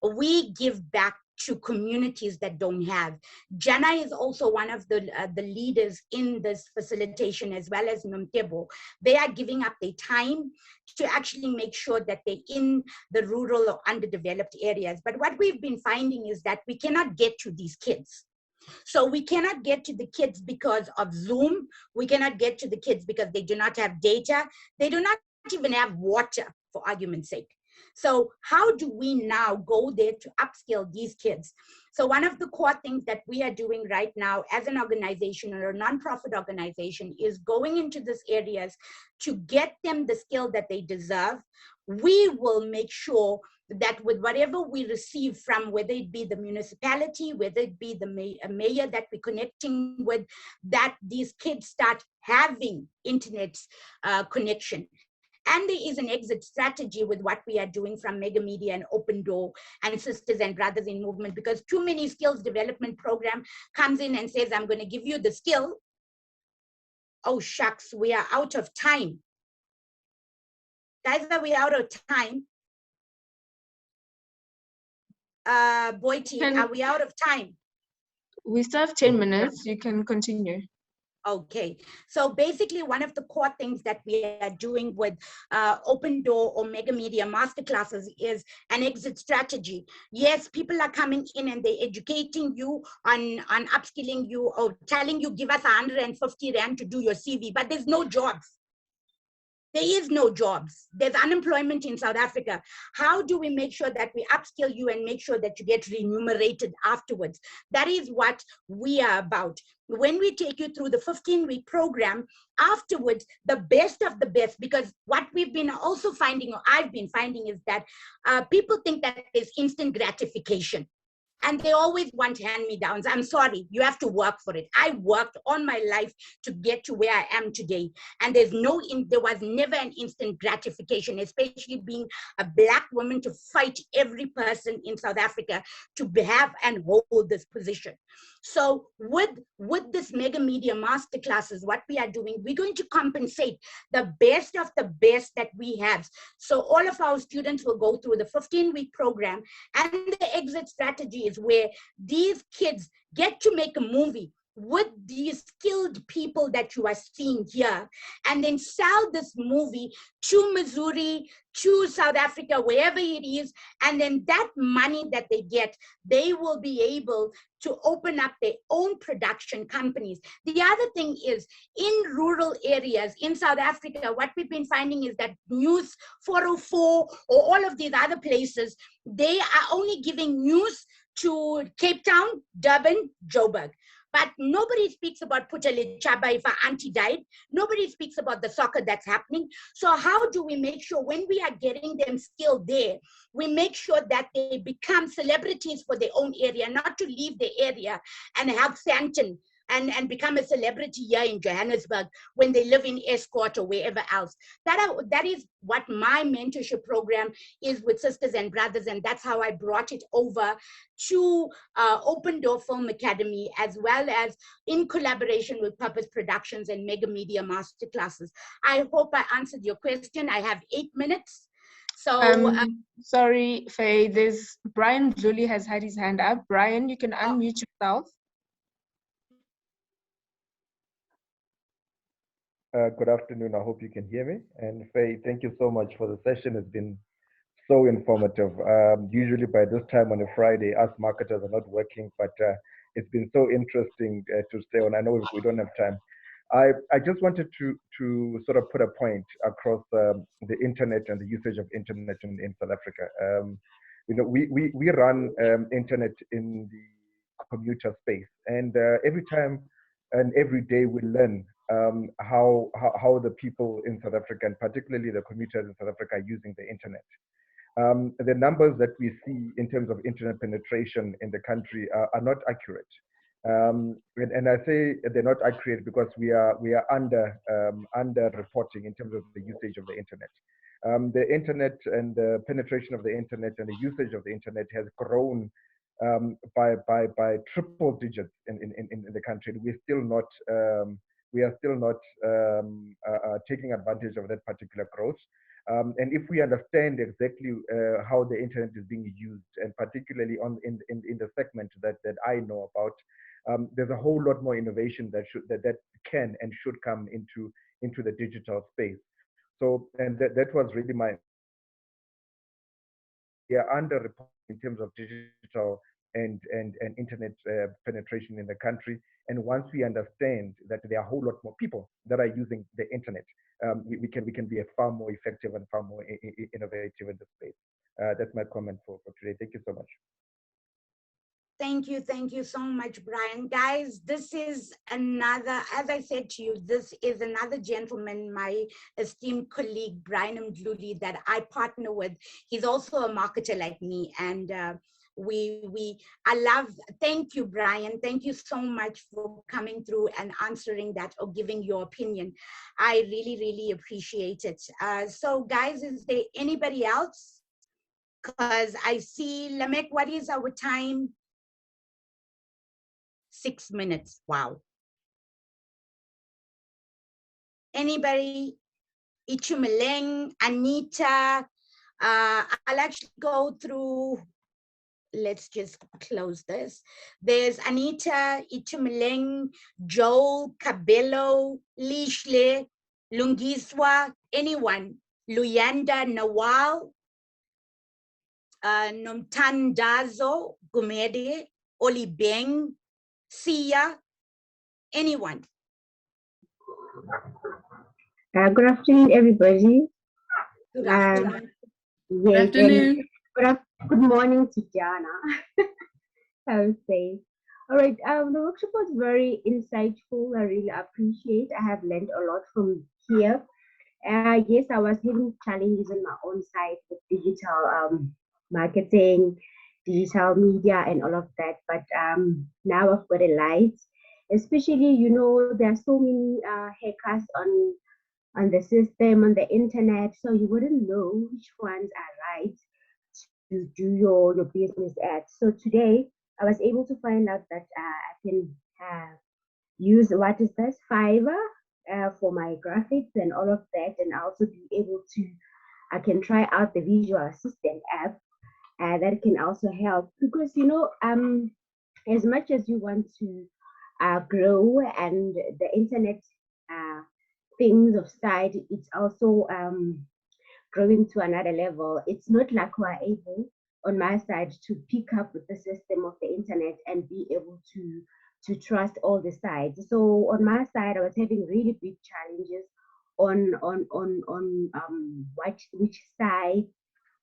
We give back to communities that don't have. Jana is also one of the leaders in this facilitation, as well as Nomtebo. They are giving up their time to actually make sure that they're in the rural or underdeveloped areas. But what we've been finding is that we cannot get to these kids. So we cannot get to the kids because of Zoom. We cannot get to the kids because they do not have data. They do not even have water, for argument's sake. So how do we now go there to upskill these kids? So one of the core things that we are doing right now as an organization or a nonprofit organization is going into these areas to get them the skill that they deserve. We will make sure that with whatever we receive from, whether it be the municipality, whether it be the mayor that we're connecting with, that these kids start having internet connection. And there is an exit strategy with what we are doing from Mega Media and Open Door and Sisters and Brothers in Movement, because too many skills development program comes in and says, I'm going to give you the skill. Oh, shucks, we are out of time. Guys, are we out of time? Boyti, are we out of time? We still have 10 minutes. You can continue. Okay, so basically one of the core things that we are doing with Open Door or Mega Media Masterclasses is an exit strategy. Yes, people are coming in and they're educating you on upskilling you or telling you, give us 150 Rand to do your CV, but there's no jobs. There is no jobs. There's unemployment in South Africa. How do we make sure that we upskill you and make sure that you get remunerated afterwards? That is what we are about. When we take you through the 15-week program, afterwards, the best of the best, because what we've been also finding, or I've been finding, is that people think that there's instant gratification. And they always want hand-me-downs. I'm sorry, you have to work for it. I worked all my life to get to where I am today. And there was never an instant gratification, especially being a Black woman, to fight every person in South Africa to have and hold this position. So with this Mega Media Masterclasses, what we are doing, we're going to compensate the best of the best that we have. So all of our students will go through the 15-week program, and the exit strategy is where these kids get to make a movie with these skilled people that you are seeing here, and then sell this movie to Missouri, to South Africa, wherever it is, and then that money that they get, they will be able to open up their own production companies. The other thing is, in rural areas in South Africa, what we've been finding is that News 404 or all of these other places, they are only giving news to Cape Town, Durban, Joburg. But nobody speaks about Putalichaba if our auntie died. Nobody speaks about the soccer that's happening. So how do we make sure when we are getting them still there, we make sure that they become celebrities for their own area, not to leave the area and have Santon and become a celebrity here in Johannesburg when they live in Escort or wherever else. That is what my mentorship program is with Sisters and Brothers, and that's how I brought it over to Open Door Film Academy, as well as in collaboration with Purpose Productions and Mega Media Masterclasses. I hope I answered your question. I have 8 minutes. So sorry, Faye, there's Brian Julie has had his hand up. Brian, you can unmute yourself. Good afternoon. I hope you can hear me. And Faye, thank you so much for the session. It's been so informative. Usually by this time on a Friday, us marketers are not working, but it's been so interesting to stay on. I know we don't have time. I just wanted to sort of put a point across the internet and the usage of internet in South Africa. You know, we run internet in the commuter space, and every time and every day we learn how the people in South Africa, and particularly the commuters in South Africa, are using the internet. The numbers that we see in terms of internet penetration in the country are not accurate. And I say they're not accurate because we are under reporting in terms of the usage of the internet. The internet and the penetration of the internet and the usage of the internet has grown by triple digits in the country. We are still not taking advantage of that particular growth. And if we understand exactly how the internet is being used, and particularly in the segment that I know about, there's a whole lot more innovation that can and should come into the digital space. So, and that was really we are underreported in terms of digital and internet penetration in the country. And once we understand that there are a whole lot more people that are using the internet, we can be a far more effective and far more innovative in the space. That's my comment for today. Thank you so much. Thank you so much, Brian. Guys, this is another, as I said to you, this is another gentleman, my esteemed colleague, Brian Mdluli, that I partner with. He's also a marketer like me. And thank you, Brian. Thank you so much for coming through and answering that or giving your opinion. I really, really appreciate it. So guys, is there anybody else? Because I see, Lamek, what is our time? 6 minutes. Wow. Anybody? Ichumeleng, Anita. I'll actually go through. Let's just close this. There's Anita, Ichumeleng, Joel, Cabello, Lishle, Lungiswa, anyone. Luyanda, Nawal, Nomtandazo, Gumede, Olibeng, Sia, anyone. Good afternoon, everybody. Good afternoon. Good afternoon. Good morning to Jana. I would say. All right. The workshop was very insightful. I really appreciate. I have learned a lot from here. Yes, I was having challenges on my own side with digital marketing, digital media, and all of that. But now I've got a light. Especially, you know, there are so many hackers on the system, on the internet, so you wouldn't know which ones are right to do your business at. So today, I was able to find out that I can use, what is this, Fiverr for my graphics and all of that, and also be able to, I can try out the visual assistant app that can also help, because, you know, as much as you want to grow and the internet things of side, it's also growing to another level. It's not like we're able on my side to pick up with the system of the internet and be able to trust all the sides. So on my side, I was having really big challenges on which side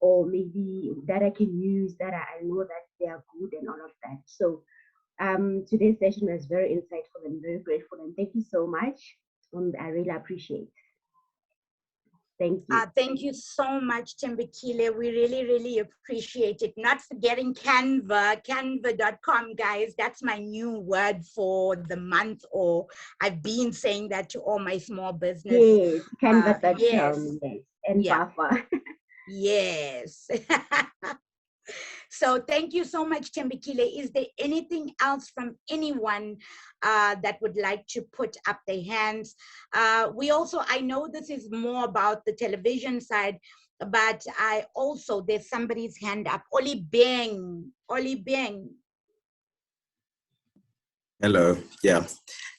or maybe that I can use, that I know that they are good and all of that. So today's session was very insightful and very grateful, and thank you so much. I really appreciate it. Thank you. Thank you so much, Timbekile. We really, really appreciate it. Not forgetting Canva, canva.com, guys. That's my new word for the month, or I've been saying that to all my small business. Yes, canva.com, yes. yes, and Fafa. Yes. So thank you so much, Timbekile. Is there anything else from anyone that would like to put up their hands? We also, I know this is more about the television side, but I also, there's somebody's hand up. Oli Beng. Oli Beng. Hello. Yeah.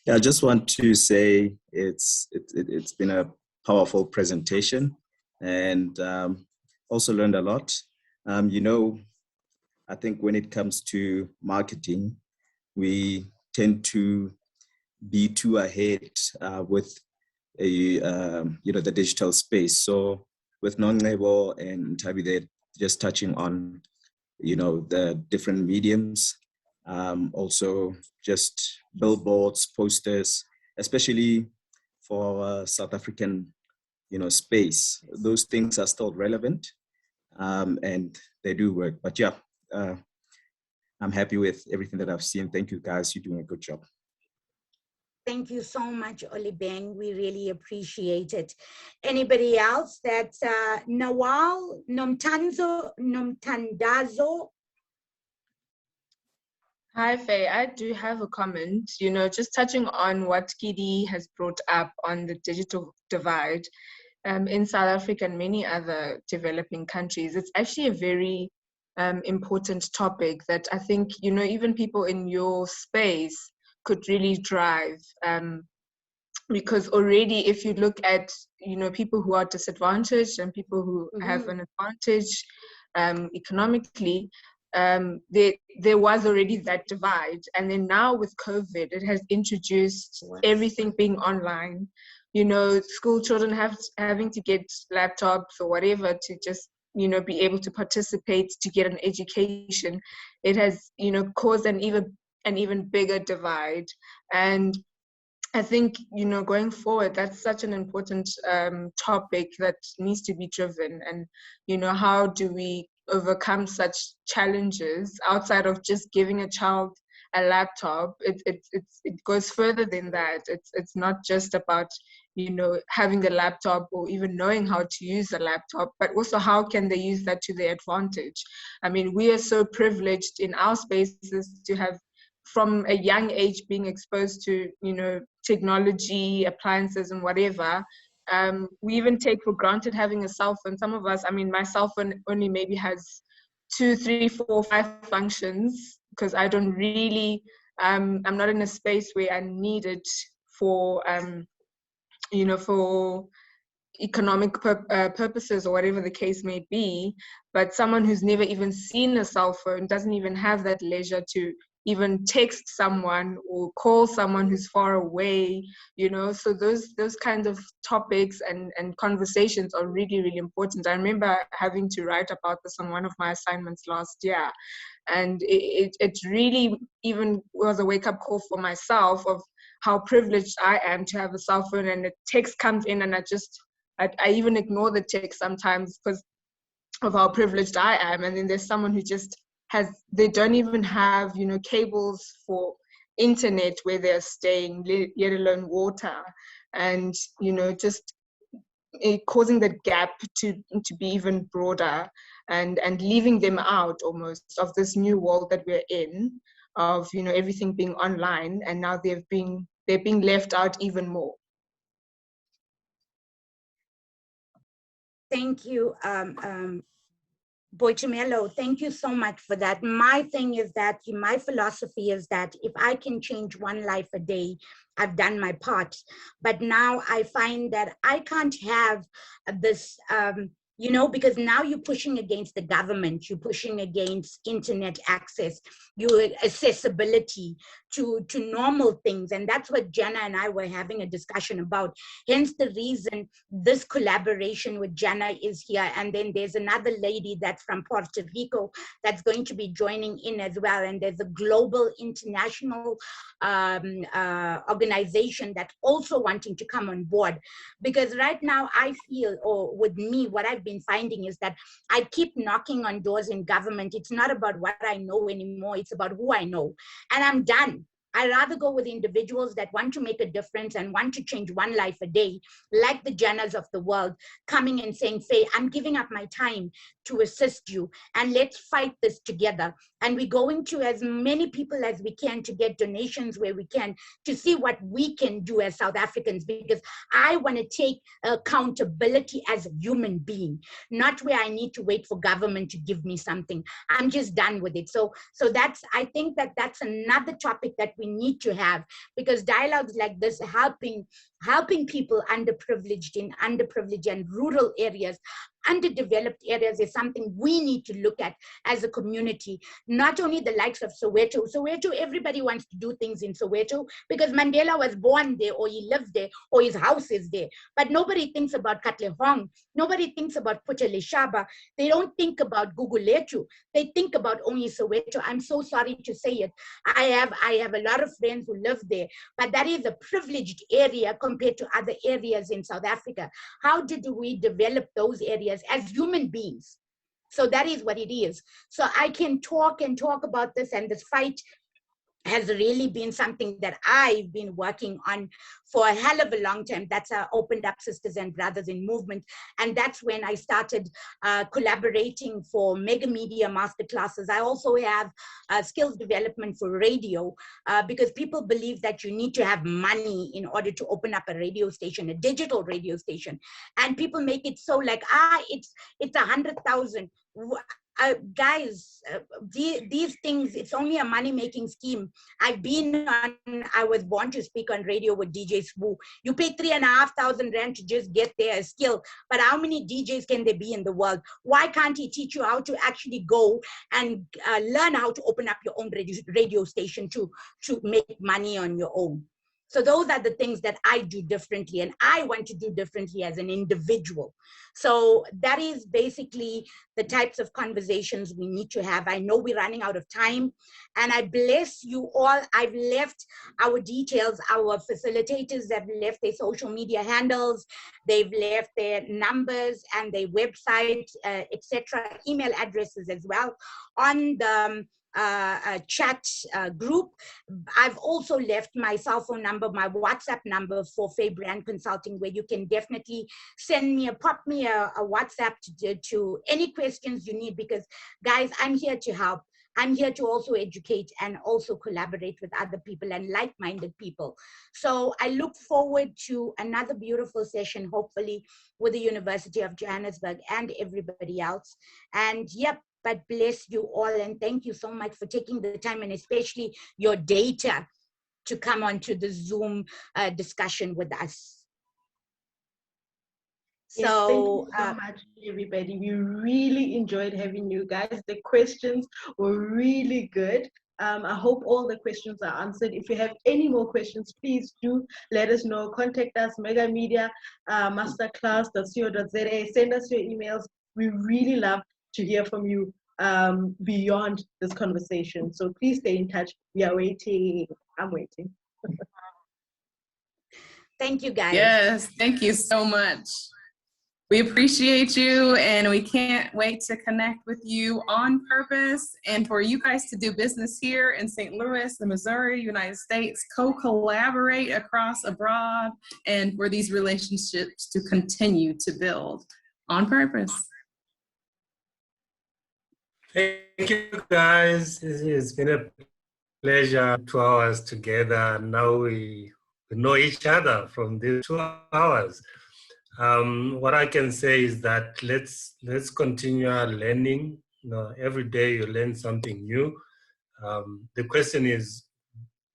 I just want to say it's been a powerful presentation, and also learned a lot. I think when it comes to marketing, we tend to be too ahead with the digital space. So with Nongebo and Tabi, they're just touching on the different mediums, also just billboards, posters, especially for South African space. Those things are still relevant, and they do work. But yeah, I'm happy with everything that I've seen. Thank you guys, you're doing a good job. Thank you so much, Oli Beng. We really appreciate it. Anybody else? That's Nawal Nomtandazo. Hi, Faye. I do have a comment, just touching on what Kidi has brought up on the digital divide in South Africa and many other developing countries. It's actually a very important topic that I think, even people in your space could really drive. Because already if you look at, people who are disadvantaged and people who have an advantage economically, there was already that divide. And then now with COVID, it has introduced everything being online. School children having to get laptops or whatever to just, be able to participate, to get an education. It has, caused an even bigger divide. And I think, going forward, that's such an important topic that needs to be driven. And, how do we overcome such challenges outside of just giving a child a laptop? It goes further than that. It's not just about, having the laptop or even knowing how to use the laptop, but also how can they use that to their advantage? I mean, we are so privileged in our spaces to have, from a young age, being exposed to, technology, appliances and whatever. We even take for granted having a cell phone. Some of us, I mean, my cell phone only maybe has 2, 3, 4, 5 functions, because I don't really, I'm not in a space where I need it for, for economic purposes or whatever the case may be. But someone who's never even seen a cell phone doesn't even have that leisure to even text someone or call someone who's far away, so those kinds of topics and conversations are really, really important. I remember having to write about this on one of my assignments last year, and it really even was a wake-up call for myself of how privileged I am to have a cell phone, and a text comes in and I even ignore the text sometimes because of how privileged I am. And then there's someone who just they don't even have, cables for internet where they're staying, let alone water. And, just causing that gap to be even broader and leaving them out almost of this new world that we're in, of, everything being online, and now they're being left out even more. Thank you, Boitumelo, thank you so much for that. My thing is that, my philosophy is that if I can change one life a day, I've done my part. But now I find that I can't have this, because now you're pushing against the government, you're pushing against internet access, your accessibility to normal things. And that's what Jana and I were having a discussion about. Hence the reason this collaboration with Jana is here. And then there's another lady that's from Puerto Rico that's going to be joining in as well. And there's a global international organization that's also wanting to come on board. Because right now I feel, or with me, what I've been finding is that I keep knocking on doors in government. It's not about what I know anymore. It's about who I know. And I'm done. I rather go with individuals that want to make a difference and want to change one life a day, like the Janas of the world, coming and saying, Faye, I'm giving up my time to assist you, and let's fight this together. And we're going to as many people as we can to get donations where we can, to see what we can do as South Africans, because I want to take accountability as a human being, not where I need to wait for government to give me something. I'm just done with it. So that's, I think that's another topic that we need to have, because dialogues like this, helping people underprivileged and rural areas, underdeveloped areas, is something we need to look at as a community. Not only the likes of Soweto. Soweto, everybody wants to do things in Soweto because Mandela was born there, or he lived there, or his house is there. But nobody thinks about Katlehong. Nobody thinks about Puteleshaba. They don't think about Guguletu. They think about only Soweto. I'm so sorry to say it. I have a lot of friends who live there, but that is a privileged area compared to other areas in South Africa. How did we develop those areas as human beings? So that is what it is. So I can talk and talk about this, and this fight has really been something that I've been working on for a hell of a long time. That's opened up Sisters and Brothers in Movement. And that's when I started collaborating for mega media masterclasses. I also have skills development for radio, because people believe that you need to have money in order to open up a radio station, a digital radio station. And people make it so like, it's 100,000. Guys, these things, it's only a money-making scheme. I was born to speak on radio with DJ Spoo. You pay 3,500 rand to just get there a skill, but how many DJs can there be in the world? Why can't he teach you how to actually go and learn how to open up your own radio station to make money on your own? So those are the things that I do differently, and I want to do differently as an individual. So that is basically the types of conversations we need to have. I know we're running out of time, and I bless you all. I've left our details. Our facilitators have left their social media handles. They've left their numbers and their website, etc., email addresses as well on the chat group. I've also left my cell phone number, my WhatsApp number for Faye Brand Consulting, where you can definitely pop me a WhatsApp to any questions you need, because guys, I'm here to help. I'm here to also educate and also collaborate with other people and like-minded people. So I look forward to another beautiful session, hopefully with the University of Johannesburg and everybody else. And yep, but bless you all, and thank you so much for taking the time, and especially your data, to come on to the Zoom discussion with us. Yes, So, thank you so much, everybody. We really enjoyed having you guys. The questions were really good. I hope all the questions are answered. If you have any more questions, please do let us know. Contact us, Mega Media masterclass.co.za. Send us your emails. We really love to hear from you beyond this conversation. So please stay in touch. We are waiting. I'm waiting. Thank you, guys. Yes, thank you so much. We appreciate you, and we can't wait to connect with you on purpose, and for you guys to do business here in St. Louis, the Missouri, United States, co-collaborate across abroad, and for these relationships to continue to build on purpose. Thank you, guys. It's been a pleasure. 2 hours together. Now we know each other from these 2 hours. What I can say is that let's continue our learning. You know, every day you learn something new. The question is,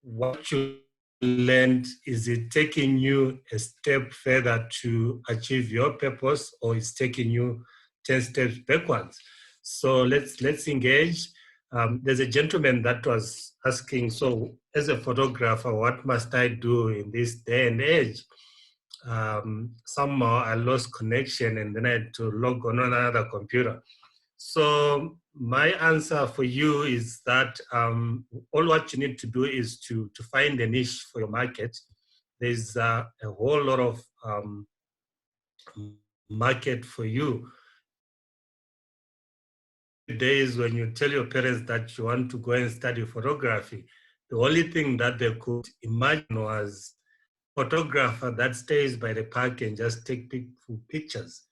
what you learned, is it taking you a step further to achieve your purpose, or is taking you 10 steps backwards? So let's engage. There's a gentleman that was asking, so as a photographer, what must I do in this day and age? Somehow I lost connection, and then I had to log on another computer. So my answer for you is that all what you need to do is to find a niche for your market. There's a whole lot of market for you. Days when you tell your parents that you want to go and study photography, the only thing that they could imagine was a photographer that stays by the park and just take pictures.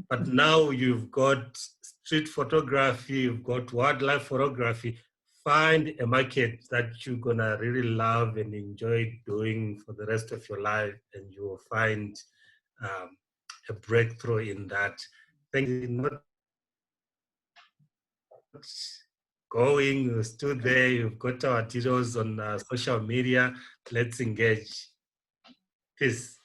But now you've got street photography, you've got wildlife photography. find a market that you're gonna really love and enjoy doing for the rest of your life, and you will find a breakthrough in that. Thank you. Not going, you stood there, you've got our details on social media. Let's engage. Peace.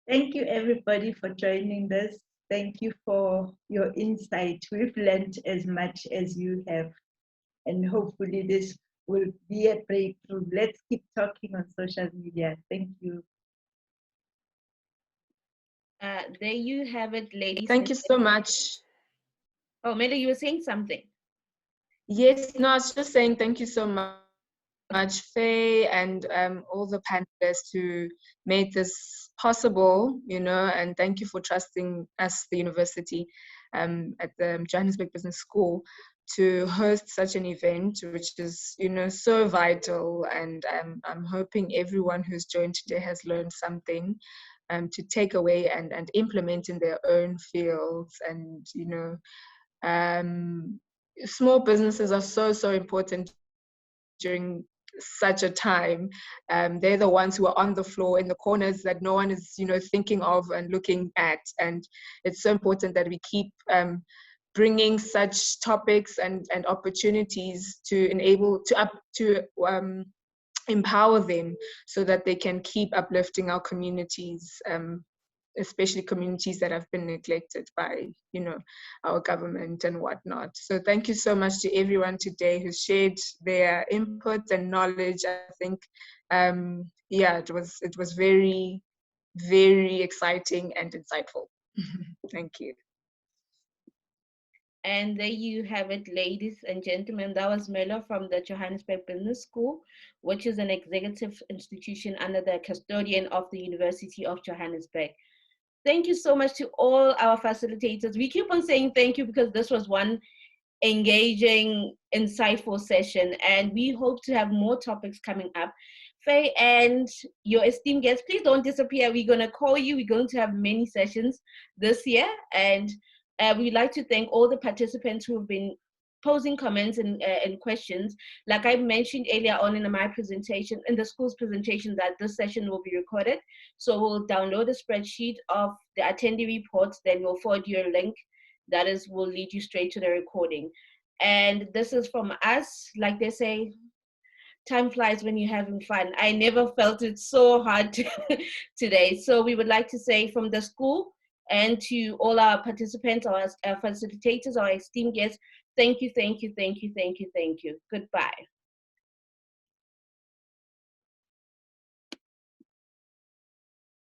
Thank you, everybody, for joining this. Thank you for your insight. We've learned as much as you have, and hopefully this will be a breakthrough. Let's keep talking on social media. Thank you. There you have it, ladies. Thank you so much. Oh, Mela, you were saying something. Yes, no, I was just saying thank you so much, Faye, and all the panelists who made this possible, you know, and thank you for trusting us, the university, at the Johannesburg Business School, to host such an event, which is, you know, so vital. And I'm hoping everyone who's joined today has learned something to take away and implement in their own fields. And, you know, small businesses are so important during such a time. They're the ones who are on the floor in the corners that no one is, you know, thinking of and looking at. And it's so important that we keep bringing such topics and opportunities to enable to empower them so that they can keep uplifting our communities, especially communities that have been neglected by, you know, our government and whatnot. So thank you so much to everyone today who shared their input and knowledge. I think, yeah, it was very, very exciting and insightful. Thank you. And there you have it, ladies and gentlemen. That was Mela from the Johannesburg Business School, which is an executive institution under the custodian of the University of Johannesburg. Thank you so much to all our facilitators. We keep on saying thank you because this was one engaging, insightful session, and we hope to have more topics coming up. Faye and your esteemed guests, please don't disappear. We're going to call you. We're going to have many sessions this year, and we'd like to thank all the participants who have been posing comments and questions. Like I mentioned earlier on in my presentation, in the school's presentation, that this session will be recorded. So we'll download a spreadsheet of the attendee reports, then we'll forward you a link that will lead you straight to the recording. And this is from us, like they say, time flies when you're having fun. I never felt it so hard today. So we would like to say from the school and to all our participants, our facilitators, our esteemed guests, thank you, thank you, thank you, thank you, thank you. Goodbye.